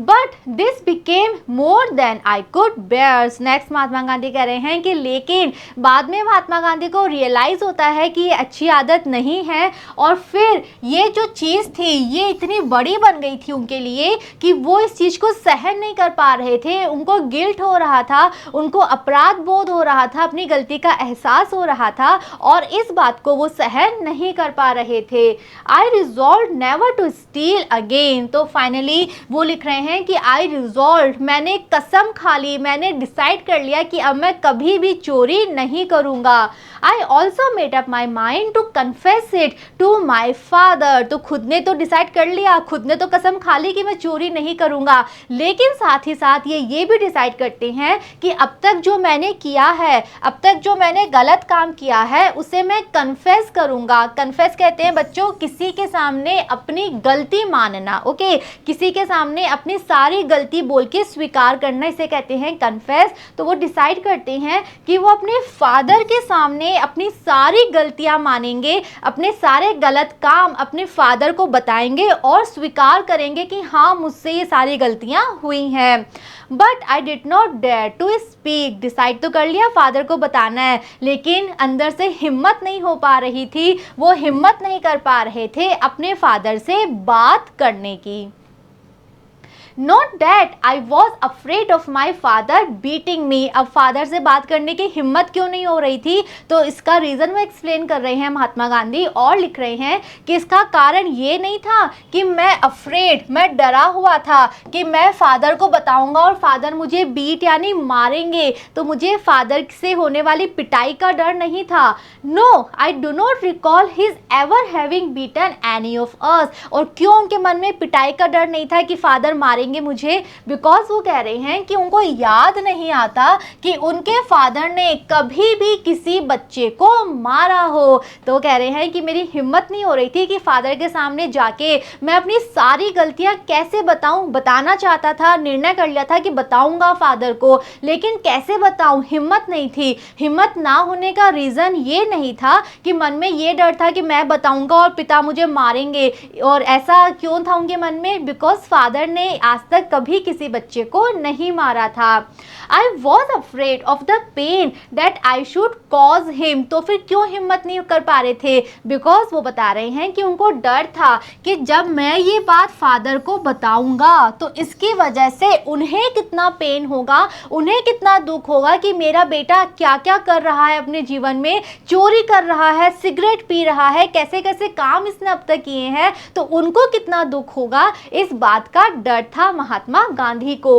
But this became more than I could bear. Next Mahatma Gandhi कह रहे हैं कि लेकिन बाद में महात्मा गांधी को रियलाइज होता है कि ये अच्छी आदत नहीं है, और फिर ये जो चीज़ थी ये इतनी बड़ी बन गई थी उनके लिए कि वो इस चीज़ को सहन नहीं कर पा रहे थे। उनको गिल्ट हो रहा था, उनको अपराध बोध हो रहा था, अपनी गलती का एहसास हो रहा था, और इस बात को वो सहन नहीं कर पा रहे थे। I resolve never to steal again. तो फाइनली वो लिख रहे हैं कि आई रिजॉल्व, मैंने कसम खा ली, मैंने डिसाइड कर लिया कि अब मैं कभी भी चोरी नहीं करूंगा। I also made up my mind to confess it to my father. तो खुद ने तो डिसाइड कर लिया, खुद ने तो कसम खा ली कि मैं चोरी नहीं करूंगा, लेकिन साथ ही साथ ये भी डिसाइड करते हैं कि अब तक जो मैंने किया है, अब तक जो मैंने गलत काम किया है उसे मैं कन्फेस करूंगा। कन्फेस कहते हैं बच्चों किसी के सामने अपनी गलती मानना, ओके, किसी के सामने अपनी सारी गलती बोल के स्वीकार करना, इसे कहते हैं कन्फेस। तो वो डिसाइड करते हैं कि वो अपने फादर के सामने अपनी सारी गलतियां मानेंगे, अपने सारे गलत काम अपने फादर को बताएंगे और स्वीकार करेंगे कि हाँ मुझसे ये सारी गलतियां हुई हैं। But I did not dare to speak. Decide तो कर लिया फादर को बताना है, लेकिन अंदर से हिम्मत नहीं हो पा रही थी, वो हिम्मत नहीं कर पा रहे थे अपने फादर से बात करने की। Not that I was afraid of my father beating me। अब फादर से बात करने की हिम्मत क्यों नहीं हो रही थी, तो इसका रीज़न वो एक्सप्लेन कर रहे हैं महात्मा गांधी, और लिख रहे हैं कि इसका कारण ये नहीं था कि मैं अफ्रेड, मैं डरा हुआ था कि मैं फादर को बताऊंगा और फादर मुझे बीट यानी मारेंगे, तो मुझे फादर से होने वाली पिटाई का डर नहीं था। No, I do not recall his ever having beaten any of us. और क्यों उनके मन में पिटाई का डर नहीं था कि फादर मारेंगे मुझे, बिकॉज वो कह रहे हैं कि उनको याद नहीं आता कि उनके फादर ने कभी भी किसी बच्चे को मारा हो। तो कह रहे हैं कि मेरी हिम्मत नहीं हो रही थी कि फादर के सामने जाके मैं अपनी सारी गलतियां कैसे बताऊं। बताना चाहता था, निर्णय कर लिया था कि बताऊंगा फादर को, लेकिन कैसे बताऊं, हिम्मत नहीं थी। हिम्मत ना होने का रीज़न ये नहीं था कि मन में ये डर था कि मैं बताऊंगा और पिता मुझे मारेंगे, और ऐसा क्यों था उनके मन में, बिकॉज फादर ने आज आज तक कभी किसी बच्चे को नहीं मारा था। I was afraid of the pain that I should cause him. तो फिर क्यों हिम्मत नहीं कर पा रहे थे? बिकॉज वो बता रहे हैं कि उनको डर था कि जब मैं ये बात फादर को बताऊंगा तो इसकी वजह से उन्हें कितना पेन होगा, उन्हें कितना दुख होगा कि मेरा बेटा क्या क्या कर रहा है अपने जीवन में, चोरी कर रहा है, सिगरेट पी रहा है, कैसे कैसे काम इसने अब तक किए हैं, तो उनको कितना दुख होगा, इस बात का डर था महात्मा गांधी को।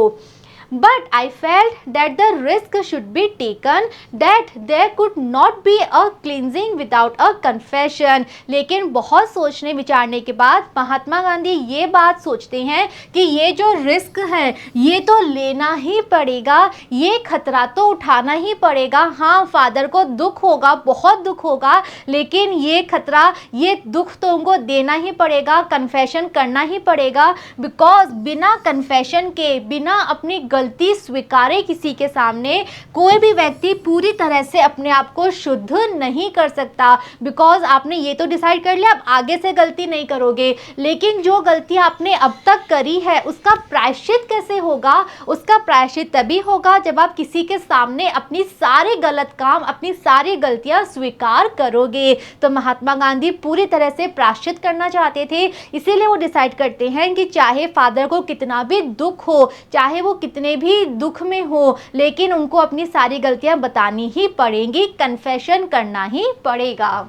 But I felt that the risk should be taken, that there could not be a cleansing without a confession। लेकिन बहुत सोचने विचारने के बाद महात्मा गांधी ये बात सोचते हैं कि ये जो रिस्क है ये तो लेना ही पड़ेगा, ये खतरा तो उठाना ही पड़ेगा। हाँ, फादर को दुख होगा, बहुत दुख होगा, लेकिन ये खतरा, ये दुख तो उनको देना ही पड़ेगा, कन्फेशन करना ही पड़ेगा। बिकॉज बिना कन्फेशन के, बिना अपनी गलती स्वीकारे किसी के सामने कोई भी व्यक्ति पूरी तरह से अपने आप को शुद्ध नहीं कर सकता। बिकॉज आपने ये तो डिसाइड कर लिया आप आगे से गलती नहीं करोगे, लेकिन जो गलती आपने अब तक करी है उसका प्रायश्चित कैसे होगा? उसका प्रायश्चित तभी होगा जब आप किसी के सामने अपनी सारे गलत काम, अपनी सारी गलतियां स्वीकार करोगे। तो महात्मा गांधी पूरी तरह से प्रायश्चित करना चाहते थे, इसीलिए वो डिसाइड करते हैं कि चाहे फादर को कितना भी दुख हो, चाहे वो कितने भी दुख में हो, लेकिन उनको अपनी सारी गलतियां बतानी ही पड़ेंगी, कन्फेशन करना ही पड़ेगा।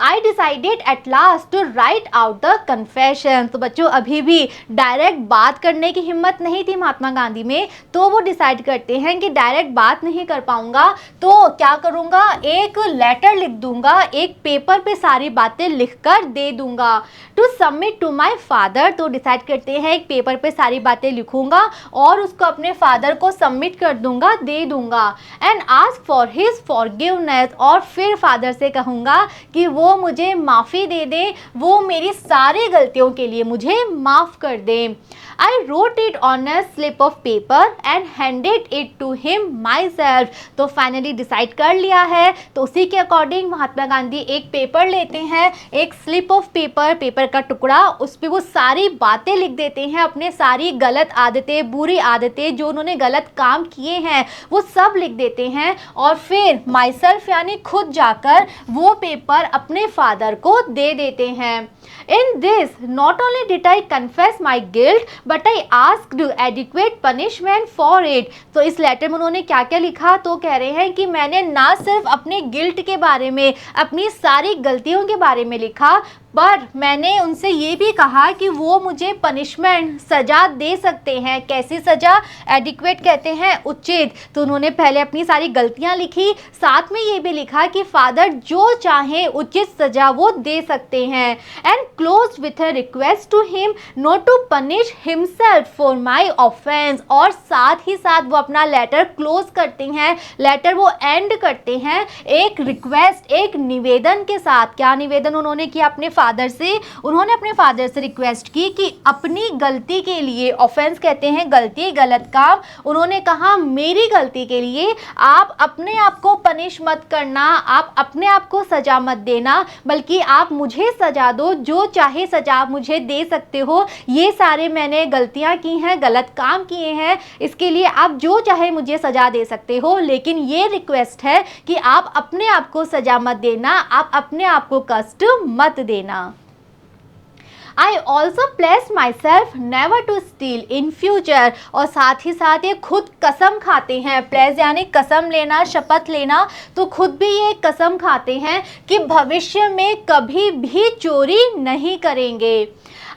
I decided at last to write out the confession। तो बच्चों अभी भी डायरेक्ट बात करने की हिम्मत नहीं थी महात्मा गांधी में, तो वो डिसाइड करते हैं कि डायरेक्ट बात नहीं कर पाऊंगा तो क्या करूंगा, एक लेटर लिख दूंगा, एक पेपर पे सारी बातें लिखकर दे दूंगा to submit to my father. तो डिसाइड करते हैं एक पेपर पे सारी बातें लिखूंगा और उसको अपने फादर को सबमिट कर दूंगा, दे दूंगा। And ask for his forgiveness. और फिर फादर से कहूंगा कि वो मुझे माफ़ी दे दे, वो मेरी सारी गलतियों के लिए मुझे माफ़ कर दे। I wrote it on a slip of paper and handed it to him myself। तो फाइनली डिसाइड कर लिया है, तो उसी के अकॉर्डिंग महात्मा गांधी एक पेपर लेते हैं, एक स्लिप ऑफ पेपर, पेपर का टुकड़ा, उस पर वो सारी बातें लिख देते हैं, अपने सारी गलत आदतें, बुरी आदतें, जो उन्होंने गलत काम किए हैं वो सब लिख देते हैं। और फिर माइसेल्फ यानी खुद जाकर वो पेपर अपने फादर को दे देते हैं। In this, not only did I confess my guilt, but I asked adequate punishment for it। तो इस लेटर में उन्होंने क्या क्या लिखा, तो कह रहे हैं कि मैंने ना सिर्फ अपने गिल्ट के बारे में, अपनी सारी गलतियों के बारे में लिखा, पर मैंने उनसे ये भी कहा कि वो मुझे पनिशमेंट, सज़ा दे सकते हैं। कैसी सज़ा? एडिक्वेट कहते हैं उचित। तो उन्होंने पहले अपनी सारी गलतियां लिखी, साथ में ये भी लिखा कि फादर जो चाहे उचित सज़ा वो दे सकते हैं। And close with a request to him not to punish himself for my offence. और साथ ही साथ वो अपना लेटर क्लोज करते हैं, लेटर वो एंड करते हैं एक रिक्वेस्ट, एक निवेदन के साथ। क्या निवेदन उन्होंने किया अपने फादर से? उन्होंने अपने फादर से रिक्वेस्ट की कि अपनी गलती के लिए, ऑफेंस कहते हैं गलती, गलत काम, उन्होंने कहा मेरी गलती के लिए आप अपने आप को पनिश मत करना, आप अपने आप को सजा मत देना, बल्कि आप मुझे सजा दो, जो चाहे सजा आप मुझे दे सकते हो। ये सारे मैंने गलतियां की हैं, गलत काम किए हैं, इसके लिए आप जो चाहे मुझे सजा दे सकते हो, लेकिन ये रिक्वेस्ट है कि आप अपने आप को सजा मत देना, आप अपने आप को कष्ट मत देना। I also pledge myself never to steal in future। और साथ ही साथ ये खुद कसम खाते हैं, प्लेज यानी कसम लेना, शपथ लेना, तो खुद भी ये कसम खाते हैं कि भविष्य में कभी भी चोरी नहीं करेंगे।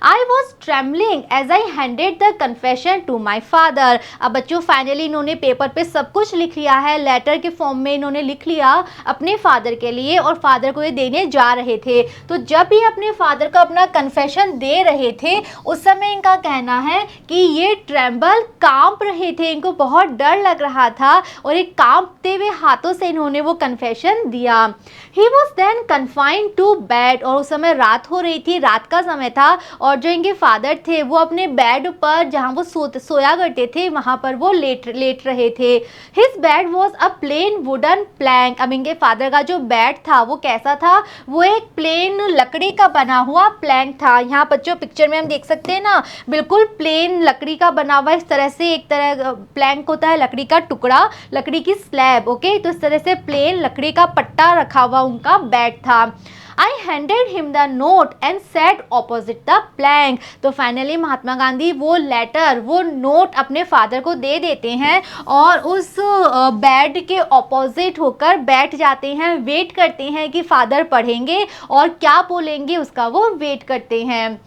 I was trembling as I handed the confession to my father। अब बच्चों फाइनली इन्होंने पेपर पे सब कुछ लिख लिया है, लेटर के फॉर्म में इन्होंने लिख लिया अपने फादर के लिए, और फादर को ये देने जा रहे थे। तो जब भी अपने फादर को अपना कन्फेशन दे रहे थे, उस समय इनका कहना है कि ये ट्रेम्बल, कांप रहे थे, इनको बहुत डर लग रहा था, और एक कांपते हुए हाथों से इन्होंने वो कन्फेशन दिया। He was then confined to bed। और उस समय रात हो रही थी, रात का समय था, और जो इनके फादर थे वो अपने बेड पर जहाँ वो सोया करते थे वहाँ पर वो लेट रहे थे। His bed was a plain wooden plank. अब इनके फादर का जो बेड था वो कैसा था, वो एक प्लेन लकड़ी का बना हुआ प्लैंक था। यहाँ बच्चों पिक्चर में हम देख सकते हैं ना, बिल्कुल प्लेन लकड़ी का बना हुआ इस तरह से, एक तरह प्लैंक होता है लकड़ी का टुकड़ा, लकड़ी की स्लैब, ओके। तो इस तरह से प्लेन लकड़ी का पट्टा रखा हुआ उनका बेड था। I handed him the note and sat opposite the plank। तो फाइनली महात्मा गांधी वो लेटर, वो नोट अपने फादर को दे देते हैं और उस बेड के ऑपोजिट होकर बैठ जाते हैं, वेट करते हैं कि फादर पढ़ेंगे और क्या बोलेंगे उसका वो वेट करते हैं।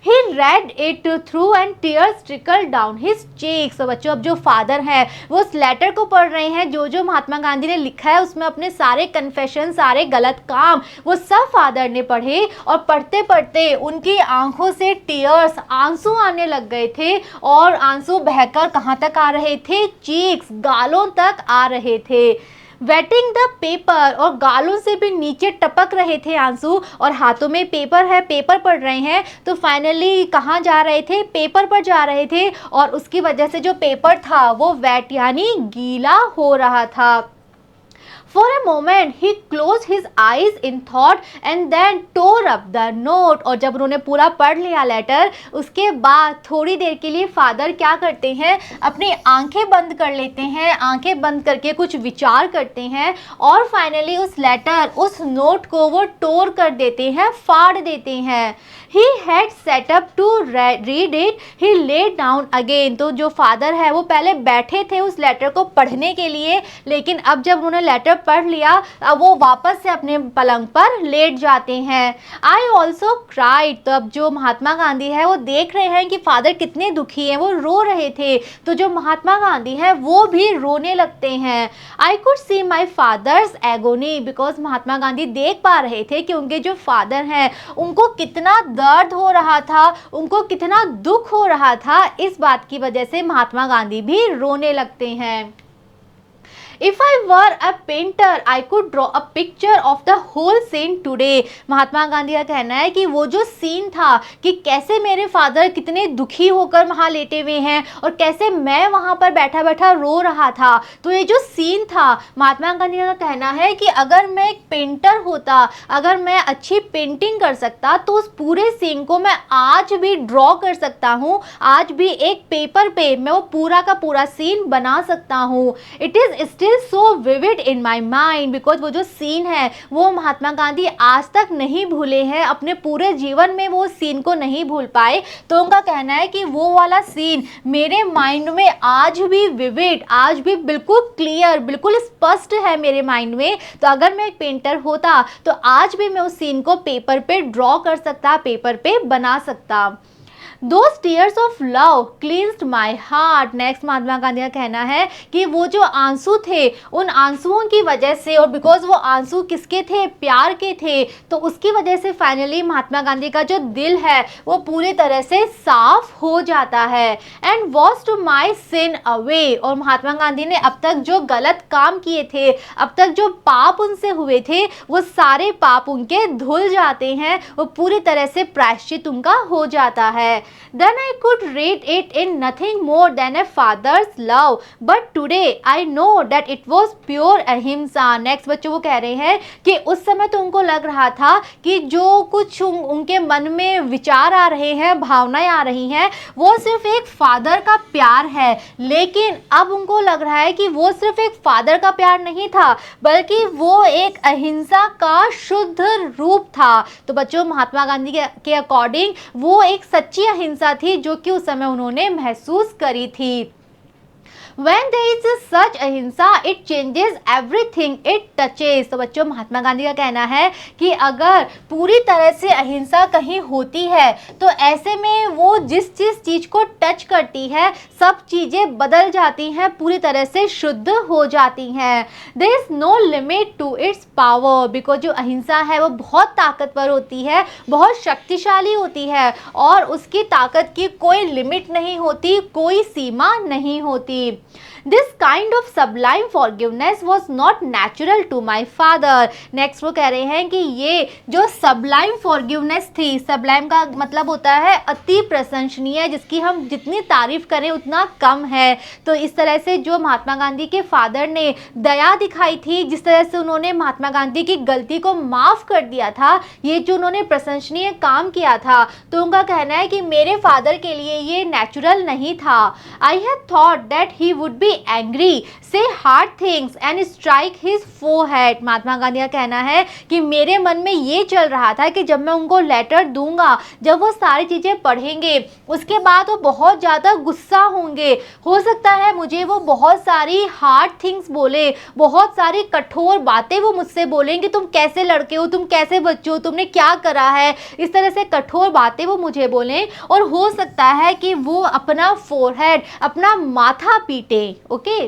He read it through and tears trickled down his cheeks। तो बच्चों अब जो फादर हैं वो उस लेटर को पढ़ रहे हैं, जो जो महात्मा गांधी ने लिखा है उसमें अपने सारे कन्फेशन, सारे गलत काम वो सब फादर ने पढ़े। और पढ़ते पढ़ते उनकी आंखों से टीयर्स, आंसू आने लग गए थे और आंसू बहकर कहाँ तक आ रहे थे, चीक्स, गालों तक आ रहे थे। वेटिंग द पेपर, और गालों से भी नीचे टपक रहे थे आंसू, और हाथों में पेपर है, पेपर पढ़ रहे हैं। तो फाइनली कहाँ जा रहे थे, पेपर पर जा रहे थे, और उसकी वजह से जो पेपर था वो वेट यानी गीला हो रहा था। For a moment he closed his eyes in thought and then tore up the note। और जब उन्होंने पूरा पढ़ लिया लेटर, उसके बाद थोड़ी देर के लिए फादर क्या करते हैं, अपनी आंखें बंद कर लेते हैं, आंखें बंद करके कुछ विचार करते हैं और फाइनली उस लेटर, उस नोट को वो टोर कर देते हैं, फाड़ देते हैं। He had set up to read it, he laid down again। तो जो फादर है वो पहले बैठे थे उस लेटर को पढ़ने के लिए, लेकिन अब जब उन्होंने लेटर पढ़ लिया अब वो वापस से अपने पलंग पर लेट जाते हैं। I also cried। तो अब जो महात्मा गांधी है वो देख रहे हैं कि फादर कितने दुखी हैं, वो रो रहे थे, तो जो महात्मा गांधी हैं वो भी रोने लगते हैं। I could see my father's agony because Mahatma Gandhi देख पा रहे थे कि उनके जो फादर हैं उनको कितना दर्द हो रहा था, उनको कितना दुख हो रहा था। इस बात की वजह से महात्मा गांधी भी रोने लगते हैं। If I were a painter, I could draw a picture of the whole scene today। महात्मा गांधी का कहना है कि वो जो सीन था कि कैसे मेरे फादर कितने दुखी होकर वहाँ लेटे हुए हैं और कैसे मैं वहाँ पर बैठा बैठा रो रहा था, तो ये जो सीन था, महात्मा गांधी का कहना है कि अगर मैं एक पेंटर होता, अगर मैं अच्छी पेंटिंग कर सकता तो उस पूरे सीन को मैं आज भी ड्रॉ कर सकता हूँ, आज भी एक पेपर पे मैं वो पूरा का पूरा सीन बना सकता हूँ। It is still so vivid in my mind because वो जो सीन है वो महात्मा गांधी आज तक नहीं भूले हैं, अपने पूरे जीवन में वो सीन को नहीं भूल पाए। तो उनका कहना है कि वो वाला सीन मेरे माइंड में आज भी विविड, आज भी बिल्कुल क्लियर, बिल्कुल स्पष्ट है मेरे माइंड में। तो अगर मैं एक पेंटर होता तो आज भी मैं उस सीन को पेपर पे ड्रॉ कर सकता, पेपर पे बना सकता। Those tears of love cleansed my heart। Next Mahatma Gandhi का कहना है कि वो जो आंसू थे, उन आंसुओं की वजह से, और बिकॉज वो आंसू किसके थे, प्यार के थे, तो उसकी वजह से फाइनली महात्मा गांधी का जो दिल है वो पूरी तरह से साफ हो जाता है। And washed my sin away। और महात्मा गांधी ने अब तक जो गलत काम किए थे, अब तक जो पाप उनसे हुए थे, वो सारे पाप उनके धुल जाते हैं, वो पूरी तरह से प्रायश्चित उनका हो जाता है। Then I could read it in nothing more than a father's love, but today I know that it was pure अहिंसा। नेक्स्ट बच्चों वो कह रहे हैं कि उस समय तो उनको लग रहा था कि जो कुछ उनके मन में विचार आ रहे हैं, भावनाएं आ रही हैं, वो सिर्फ एक फादर का प्यार है, लेकिन अब उनको लग रहा है कि वो सिर्फ एक फादर का प्यार नहीं था, बल्कि वो एक अहिंसा का शुद्ध रूप था। तो बच्चों महात्मा गांधी के अकॉर्डिंग वो एक सच्ची अहिंसा थी जो कि उस समय उन्होंने महसूस करी थी। When there is such अहिंसा it changes everything it touches। तो बच्चों महात्मा गांधी का कहना है कि अगर पूरी तरह से अहिंसा कहीं होती है तो ऐसे में वो जिस चीज़ को टच करती है सब चीज़ें बदल जाती हैं, पूरी तरह से शुद्ध हो जाती हैं। There is no limit to its power because जो अहिंसा है वो बहुत ताकतवर होती है, बहुत शक्तिशाली होती है और उसकी ताकत की कोई लिमिट नहीं होती, कोई सीमा नहीं होती। This kind of sublime forgiveness was not natural to my father. Next वो कह रहे हैं कि ये जो सबलाइम फॉरगिवनेस थी, सबलाइम का मतलब होता है अति प्रशंसनीय, जिसकी हम जितनी तारीफ करें उतना कम है। तो इस तरह से जो महात्मा गांधी के फादर ने दया दिखाई थी, जिस तरह से उन्होंने महात्मा गांधी की गलती को माफ़ कर दिया था, ये जो उन्होंने प्रशंसनीय काम किया था, तो उनका कहना है कि मेरे फादर के लिए ये नेचुरल नहीं था। I have thought that he would be angry, say hard things and strike his forehead. Mahatma Gandhi का कहना है कि मेरे मन में ये चल रहा था कि जब मैं उनको लेटर दूंगा, जब वो सारी चीज़ें पढ़ेंगे, उसके बाद वो बहुत ज़्यादा गुस्सा होंगे। हो सकता है मुझे वो बहुत सारी हार्ड थिंग्स बोले, बहुत सारी कठोर बातें वो मुझसे बोलेंगे, तुम कैसे लड़के हो, तुम कैसे बच्चे हो, तुमने क्या करा है, इस तरह से कठोर बातें वो मुझे बोलें। और हो सकता है कि वो अपना फोरहेड, अपना माथा पीटे। Okay,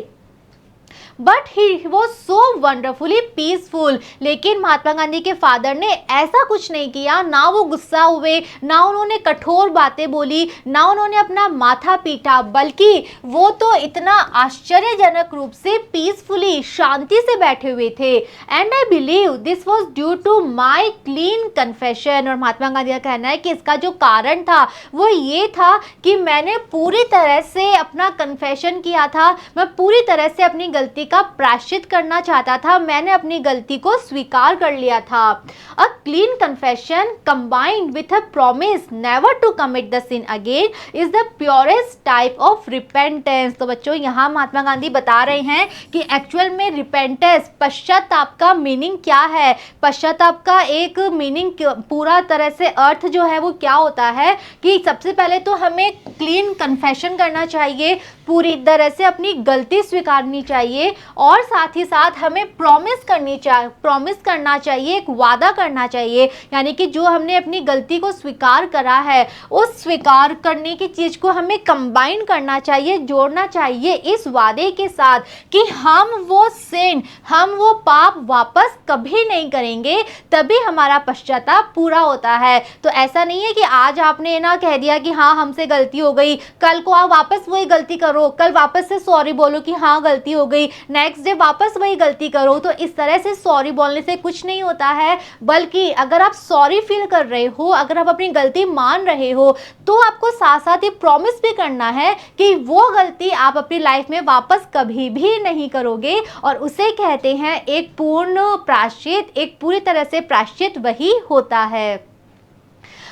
but he was so wonderfully peaceful. लेकिन महात्मा गांधी के फादर ने ऐसा कुछ नहीं किया, ना वो गुस्सा हुए, ना उन्होंने कठोर बातें बोली, ना उन्होंने अपना माथा पीटा, बल्कि वो तो इतना आश्चर्यजनक रूप से पीसफुली, शांति से बैठे हुए थे। And I believe this was due to my clean confession. और महात्मा गांधी का कहना है कि इसका जो कारण था वो ये था कि मैंने पूरी तरह से अपना कन्फेशन किया था, मैं पूरी तरह से अपनी गलती का प्रायश्चित करना चाहता था, मैंने अपनी गलती को स्वीकार कर लिया था। A clean confession combined with a promise never to commit the sin again is the purest type of repentance. तो बच्चों, यहाँ महात्मा गांधी बता रहे हैं कि एक्चुअल में रिपेंटेंस, पश्चाताप का मीनिंग क्या है। पश्चाताप का एक मीनिंग पूरा तरह से अर्थ जो है वो क्या होता है कि सबसे पहले तो हमें क्लीन कन्फेशन करना चाहिए, पूरी तरह से अपनी गलती स्वीकारनी चाहिए, और साथ ही साथ हमें प्रॉमिस करना चाहिए, एक वादा करना चाहिए, यानी कि जो हमने अपनी गलती को स्वीकार करा है, उस स्वीकार करने की चीज़ को हमें कंबाइन करना चाहिए, जोड़ना चाहिए इस वादे के साथ कि हम वो पाप वापस कभी नहीं करेंगे, तभी हमारा पश्चाताप पूरा होता है। तो ऐसा नहीं है कि आज आपने ना कह दिया कि हाँ हमसे गलती हो गई, कल को आप वापस वही गलती करो, कल वापस से सॉरी बोलो कि हाँ गलती हो गई, नेक्स्ट डे वापस वही गलती करो। तो इस तरह से सॉरी बोलने से कुछ नहीं होता है, बल्कि अगर आप सॉरी फील कर रहे हो, अगर आप अपनी गलती मान रहे हो, तो आपको साथ साथ ये प्रॉमिस भी करना है कि वो गलती आप अपनी लाइफ में वापस कभी भी नहीं करोगे। और उसे कहते हैं एक पूर्ण प्रायश्चित, एक पूरी तरह से प्रायश्चित वही होता है।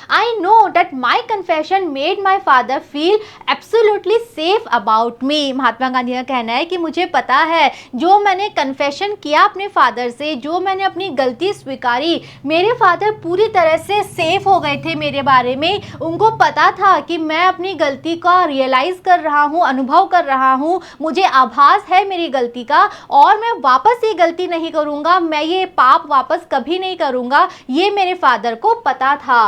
I know that my confession made my father feel absolutely safe about me। महात्मा गांधी का कहना है कि मुझे पता है, जो मैंने कन्फेशन किया अपने फादर से, जो मैंने अपनी गलती स्वीकारी, मेरे फादर पूरी तरह से सेफ हो गए थे मेरे बारे में। उनको पता था कि मैं अपनी गलती का रियलाइज़ कर रहा हूँ, अनुभव कर रहा हूँ, मुझे आभास है मेरी गलती का, और मैं वापस ये गलती नहीं करूँगा, मैं ये पाप वापस कभी नहीं करूँगा, ये मेरे फादर को पता था।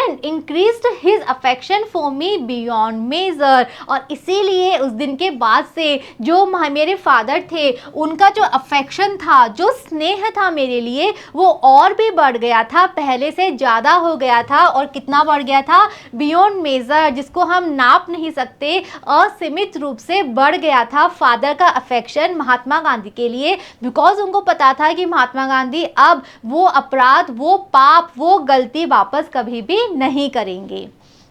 And increased his affection for me beyond measure. और इसीलिए उस दिन के बाद से जो मेरे फादर थे, उनका जो अफेक्शन था, जो स्नेह था मेरे लिए, वो और भी बढ़ गया था, पहले से ज़्यादा हो गया था। और कितना बढ़ गया था? बियॉन्ड मेजर, जिसको हम नाप नहीं सकते, असीमित रूप से बढ़ गया था फादर का अफेक्शन महात्मा गांधी के लिए। बिकॉज उनको पता था कि महात्मा गांधी अब वो अपराध, वो पाप, वो गलती वापस कभी भी नहीं करेंगे।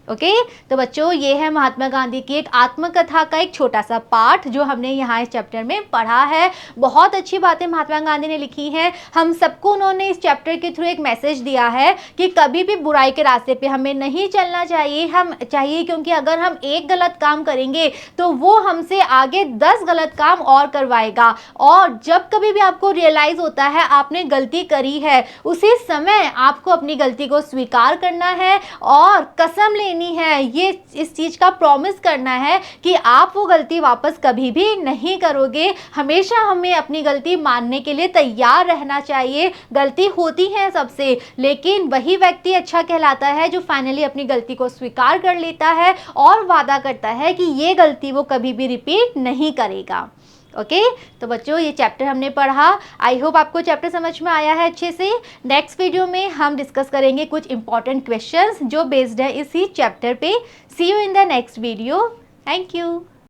ओके तो बच्चों, ये है महात्मा गांधी की एक आत्मकथा का एक छोटा सा पाठ जो हमने यहाँ इस चैप्टर में पढ़ा है। बहुत अच्छी बातें महात्मा गांधी ने लिखी हैं। हम सबको उन्होंने इस चैप्टर के थ्रू एक मैसेज दिया है कि कभी भी बुराई के रास्ते पे हमें नहीं चलना चाहिए, क्योंकि अगर हम एक गलत काम करेंगे तो वो हमसे आगे 10 गलत काम और करवाएगा। और जब कभी भी आपको रियलाइज होता है आपने गलती करी है, उसी समय आपको अपनी गलती को स्वीकार करना है और कसम लेनी है, ये इस चीज का प्रॉमिस करना है कि आप वो गलती वापस कभी भी नहीं करोगे। हमेशा हमें अपनी गलती मानने के लिए तैयार रहना चाहिए। गलती होती है सबसे, लेकिन वही व्यक्ति अच्छा कहलाता है जो फाइनली अपनी गलती को स्वीकार कर लेता है और वादा करता है कि ये गलती वो कभी भी रिपीट नहीं करेगा। ओके तो बच्चों, ये चैप्टर हमने पढ़ा। आई होप आपको चैप्टर समझ में आया है अच्छे से। नेक्स्ट वीडियो में हम डिस्कस करेंगे कुछ इंपॉर्टेंट क्वेश्चंस जो बेस्ड है इसी चैप्टर पे। See you in the next video. Thank you.